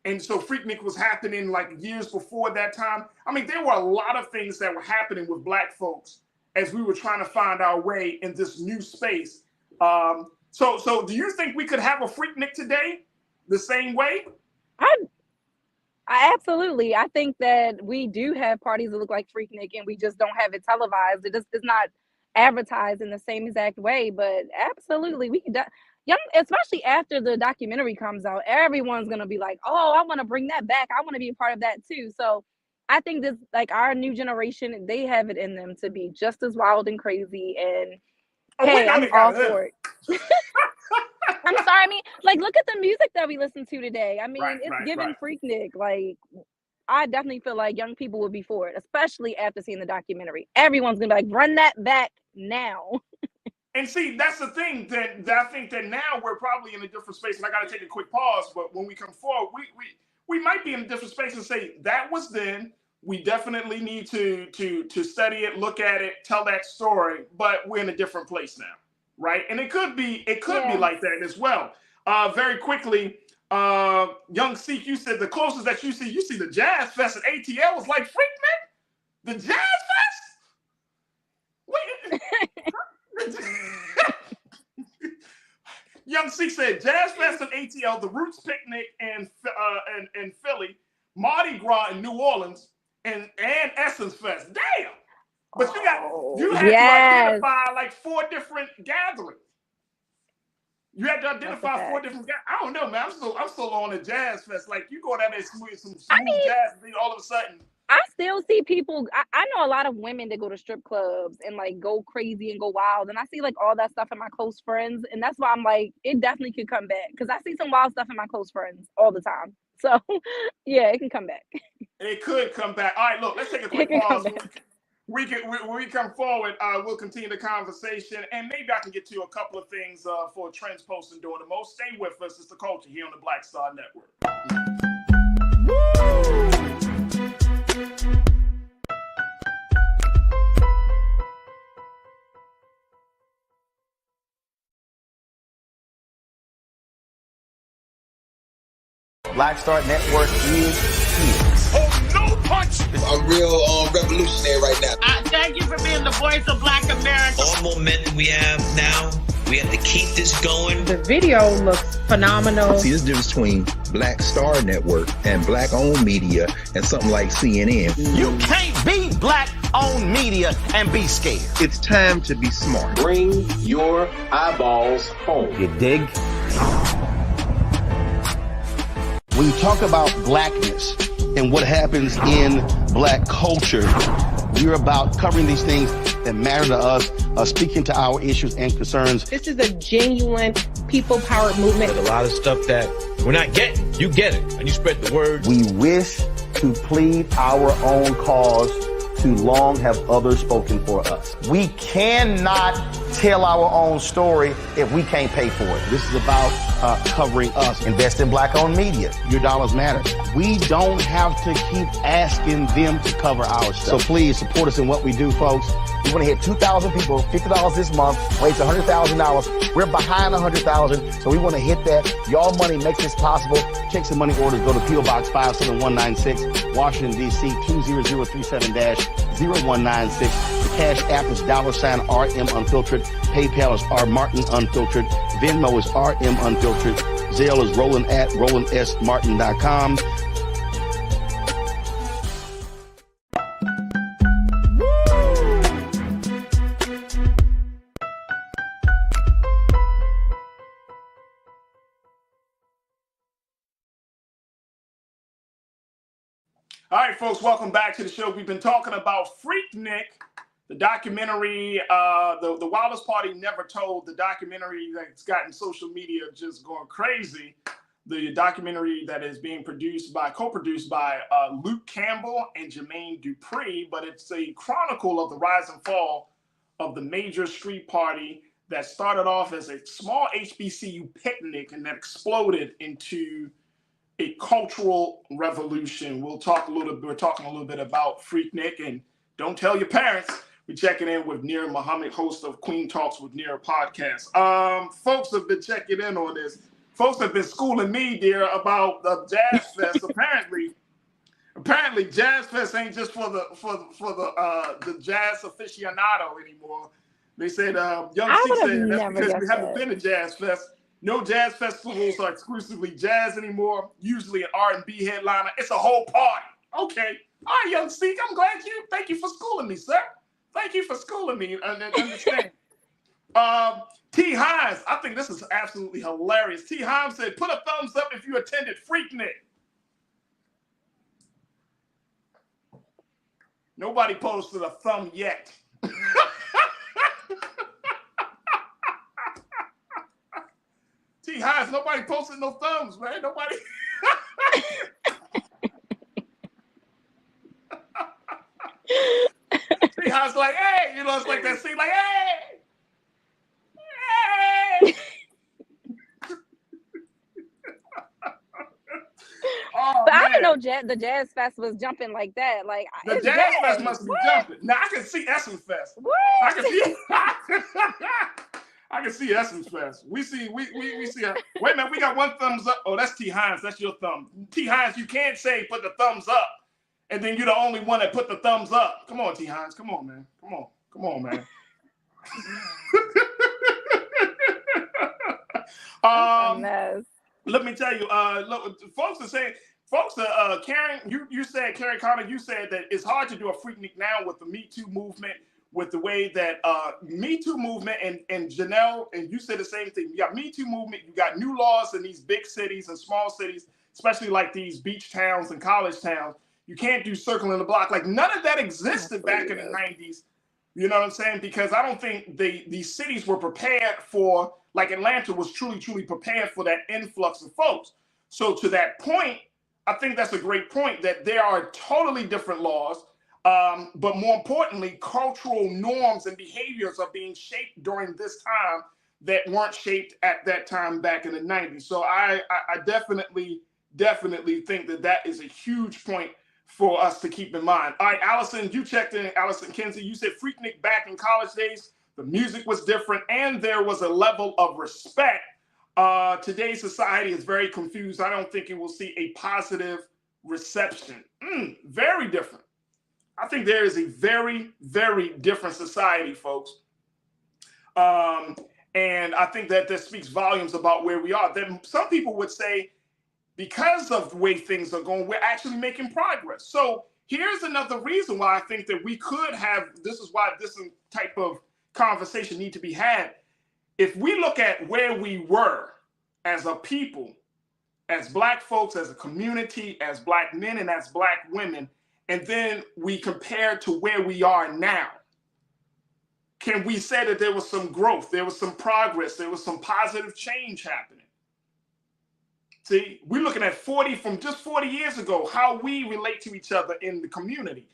And so Freaknik was happening like years before that time. I mean, there were a lot of things that were happening with Black folks as we were trying to find our way in this new space. So do you think we could have a Freaknik today the same way? I absolutely. I think that we do have parties that look like Freaknik, and we just don't have it televised. It's not advertised in the same exact way, but absolutely we could. Especially after the documentary comes out, everyone's gonna be like, "Oh, I want to bring that back. I want to be a part of that too." So I think this, like, our new generation, they have it in them to be just as wild and crazy. And hey, I'm all for it. I'm sorry. I mean, like, look at the music that we listen to today. I mean, it's given Freaknik. Like, I definitely feel like young people would be for it, especially after seeing the documentary. Everyone's gonna be like, "Run that back now." And see, that's the thing that I think that now we're probably in a different space. And I got to take a quick pause, but when we come forward, we might be in a different space and say that was then. We definitely need to study it, look at it, tell that story. But we're in a different place now, right? And it could be like that as well. Very quickly, Young Seek, you said the closest that you see the Jazz Fest at ATL was like Freaknik? The Jazz Fest? Wait. Young Seek said Jazz Fest and ATL, the Roots Picnic in Philly, Mardi Gras in New Orleans, and Essence Fest. Damn! But you had to identify like 4 different gatherings. You had to identify 4 different gatherings. I don't know, man. I'm still on the Jazz Fest. Like you go down there with some smooth jazz, and then all of a sudden. I still see people. I know a lot of women that go to strip clubs and like go crazy and go wild, and I see like all that stuff in my close friends, and that's why I'm like, it definitely could come back because I see some wild stuff in my close friends all the time. So yeah, it can come back. It could come back. All right, look, let's take a quick pause. When we come forward, we'll continue the conversation, and maybe I can get to a couple of things for Trends Post and Doing the Most. Stay with us. It's The Culture here on the Black Star Network. Black Star Network is here. Oh, no punch! I'm real revolutionary right now. Thank you for being the voice of Black America. All momentum we have now, we have to keep this going. The video looks phenomenal. See, there's a difference between Black Star Network and black-owned media and something like CNN. You can't be black-owned media and be scared. It's time to be smart. Bring your eyeballs home. You dig? When you talk about blackness and what happens in black culture, we're about covering these things that matter to us, speaking to our issues and concerns. This is a genuine people-powered movement. There's a lot of stuff that we're not getting. You get it, and you spread the word. We wish to plead our own cause. Too long have others spoken for us. We cannot tell our own story if we can't pay for it. This is about covering us. Invest in black-owned media. Your dollars matter. We don't have to keep asking them to cover our stuff. So please support us in what we do, folks. We want to hit 2,000 people, $50 this month, raise $100,000. We're behind 100,000, so we want to hit that. Y'all money makes this possible. Check some money orders. Go to P.O. Box 57196, Washington, D.C. 20037-0196. The Cash App is $RM Unfiltered. PayPal is R Martin Unfiltered. Venmo is RM Unfiltered. Zelle is Roland at RolandSMartin.com. All right, folks, welcome back to the show. We've been talking about Freaknik, the documentary, the Wildest Party Never Told, the documentary that's gotten social media just going crazy. The documentary that is being co-produced by Luke Campbell and Jermaine Dupree, but it's a chronicle of the rise and fall of the major street party that started off as a small HBCU picnic and that exploded into a cultural revolution. We're talking a little bit about Freaknik, and don't tell your parents. We're checking in with Nir Muhammad, host of Queen Talks with Nir podcast. Folks have been checking in on this. Folks have been schooling me, dear, about the Jazz Fest. Apparently, Jazz Fest ain't just for the jazz aficionado anymore. They said, Young C said that's because we haven't been to Jazz Fest. No jazz festivals are exclusively jazz anymore. Usually an R&B headliner. It's a whole party. Okay. All right, Young Seek, I'm glad thank you for schooling me, sir. Thank you for schooling me. Understand. T. Hines, I think this is absolutely hilarious. T. Hines said, put a thumbs up if you attended Freaknik. Nobody posted a thumb yet. T. Hines, nobody posted no thumbs, man. Nobody. T. Hines like, hey, it's like that scene, like, hey. Oh, but man. I didn't know the Jazz Fest was jumping like that. Like the Jazz Fest must be jumping. Now I can see Essence Fest. What? I can see. I can see Essence Fest. We see. Wait a minute, we got one thumbs up. Oh, that's T. Hines. That's your thumb. T. Hines, you can't say put the thumbs up, and then you're the only one that put the thumbs up. Come on, T. Hines. Come on, man. Come on, man. Let me tell you, look, folks are saying, Karen, you said, Karen Connor, you said that it's hard to do a Freaknik now with the Me Too movement, with the way that Me Too movement and Janelle, and you said the same thing. You got Me Too movement, you got new laws in these big cities and small cities, especially like these beach towns and college towns. You can't do circling the block. Like none of that existed back in the 90s. You know what I'm saying? Because I don't think these cities were prepared for, like Atlanta was truly prepared for that influx of folks. So to that point, I think that's a great point, that there are totally different laws, but more importantly, cultural norms and behaviors are being shaped during this time that weren't shaped at that time back in the 90s. So I definitely think that is a huge point for us to keep in mind. All right, Allison, you checked in. Allison Kinsey, you said Freaknik back in college days, the music was different, and there was a level of respect. Today's society is very confused. I don't think it will see a positive reception. Very different. I think there is a very, very different society, folks. And I think that speaks volumes about where we are. Then some people would say, because of the way things are going, we're actually making progress. So here's another reason why I think that we could have, this is why this type of conversation need to be had. If we look at where we were as a people, as Black folks, as a community, as Black men and as Black women, and then we compare to where we are now, can we say that there was some growth, there was some progress, there was some positive change happening? See, we're looking at from just 40 years ago, how we relate to each other in the community.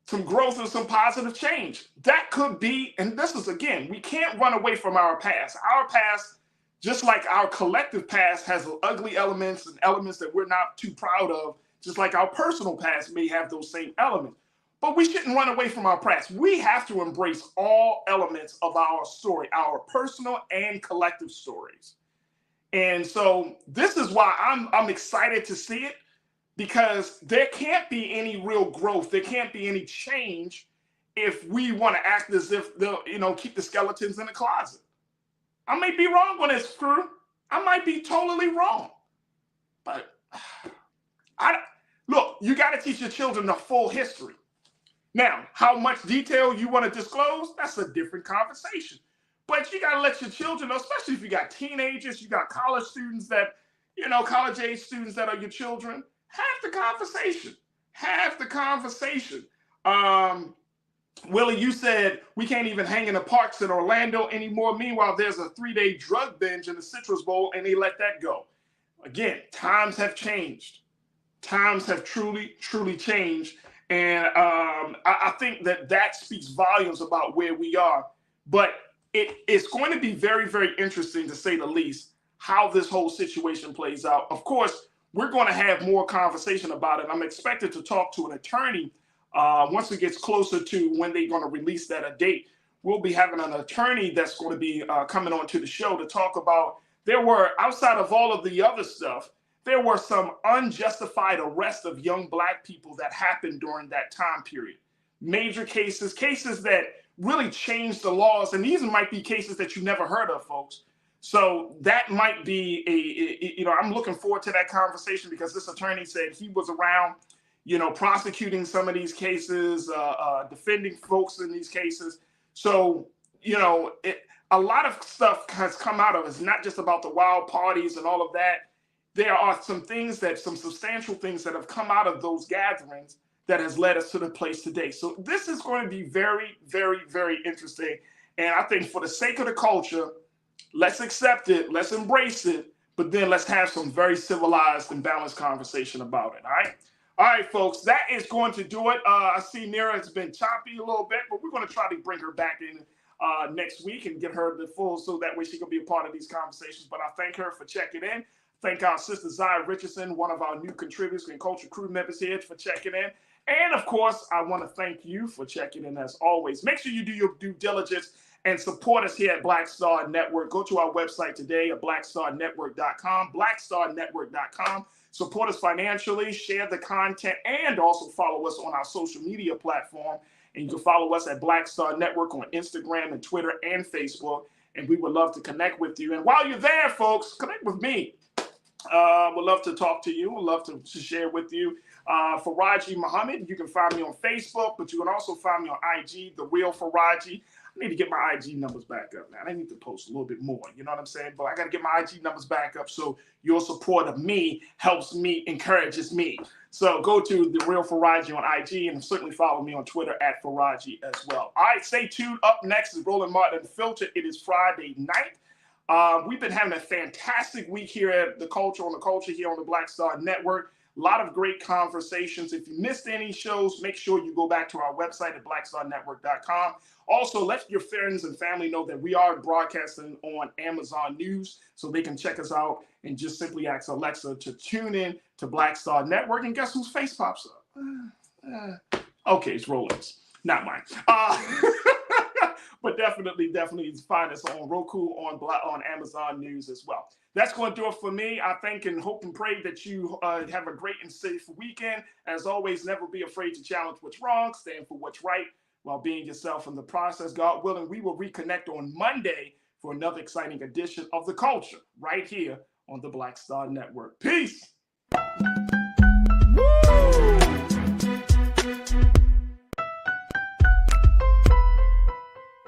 Some growth and some positive change. That could be, and this is, again, we can't run away from our past. Our past, just like our collective past, has ugly elements and elements that we're not too proud of, just like our personal past may have those same elements. But we shouldn't run away from our past. We have to embrace all elements of our story, our personal and collective stories. And so this is why I'm excited to see it, because there can't be any real growth. There can't be any change if we want to act as if they'll, keep the skeletons in the closet. I may be wrong on this, crew. I might be totally wrong. But look, you got to teach your children the full history. Now, how much detail you want to disclose, that's a different conversation. But you got to let your children know, especially if you got teenagers, you got college students that, college age students that are your children, have the conversation. Have the conversation. Willie, you said we can't even hang in the parks in Orlando anymore. Meanwhile, there's a 3-day drug binge in the Citrus Bowl, and they let that go. Again, times have changed. Times have truly changed. And I think that speaks volumes about where we are. But it's going to be very, very interesting, to say the least, how this whole situation plays out. Of course, we're going to have more conversation about it. I'm expected to talk to an attorney once it gets closer to when they're going to release that date. We'll be having an attorney that's going to be coming on to the show to talk about, there were, outside of all of the other stuff, there were some unjustified arrests of young Black people that happened during that time period. Major cases that really changed the laws. And these might be cases that you never heard of, folks. So that might be I'm looking forward to that conversation, because this attorney said he was around, prosecuting some of these cases, defending folks in these cases. So, a lot of stuff has come out of it. It's not just about the wild parties and all of that. There are some substantial things that have come out of those gatherings that has led us to the place today. So this is going to be very, very, very interesting. And I think for the sake of the culture, let's accept it, let's embrace it, but then let's have some very civilized and balanced conversation about it, all right? All right, folks, that is going to do it. I see Nira has been choppy a little bit, but we're going to try to bring her back in next week and get her the full, so that way she can be a part of these conversations. But I thank her for checking in. Thank our sister Zaya Richardson, one of our new contributors and culture crew members here, for checking in. And of course, I want to thank you for checking in as always. Make sure you do your due diligence and support us here at Black Star Network. Go to our website today at blackstarnetwork.com, blackstarnetwork.com. Support us financially, share the content, and also follow us on our social media platform. And you can follow us at Black Star Network on Instagram and Twitter and Facebook. And we would love to connect with you. And while you're there, folks, connect with me. We'd love to talk to you. We'd love to share with you. Farajii Muhammad, you can find me on Facebook, but you can also find me on IG, The Real Farajii. I need to get my IG numbers back up, man. I need to post a little bit more, you know what I'm saying? But I got to get my IG numbers back up so your support of me helps me, encourages me. So go to The Real Farajii on IG and certainly follow me on Twitter at Farajii as well. All right, stay tuned. Up next is Roland Martin Unfiltered. It is Friday night. We've been having a fantastic week here at The Culture here on the Black Star Network. A lot of great conversations. If you missed any shows, make sure you go back to our website at blackstarnetwork.com. Also, let your friends and family know that we are broadcasting on Amazon News, so they can check us out and just simply ask Alexa to tune in to Black Star Network. And guess whose face pops up? Okay, it's Roland's, not mine. But definitely find us on Roku, on Amazon News as well. That's going to do it for me. I thank and hope and pray that you have a great and safe weekend. As always, never be afraid to challenge what's wrong, stand for what's right, while being yourself in the process. God willing, we will reconnect on Monday for another exciting edition of The Culture right here on the Black Star Network. Peace.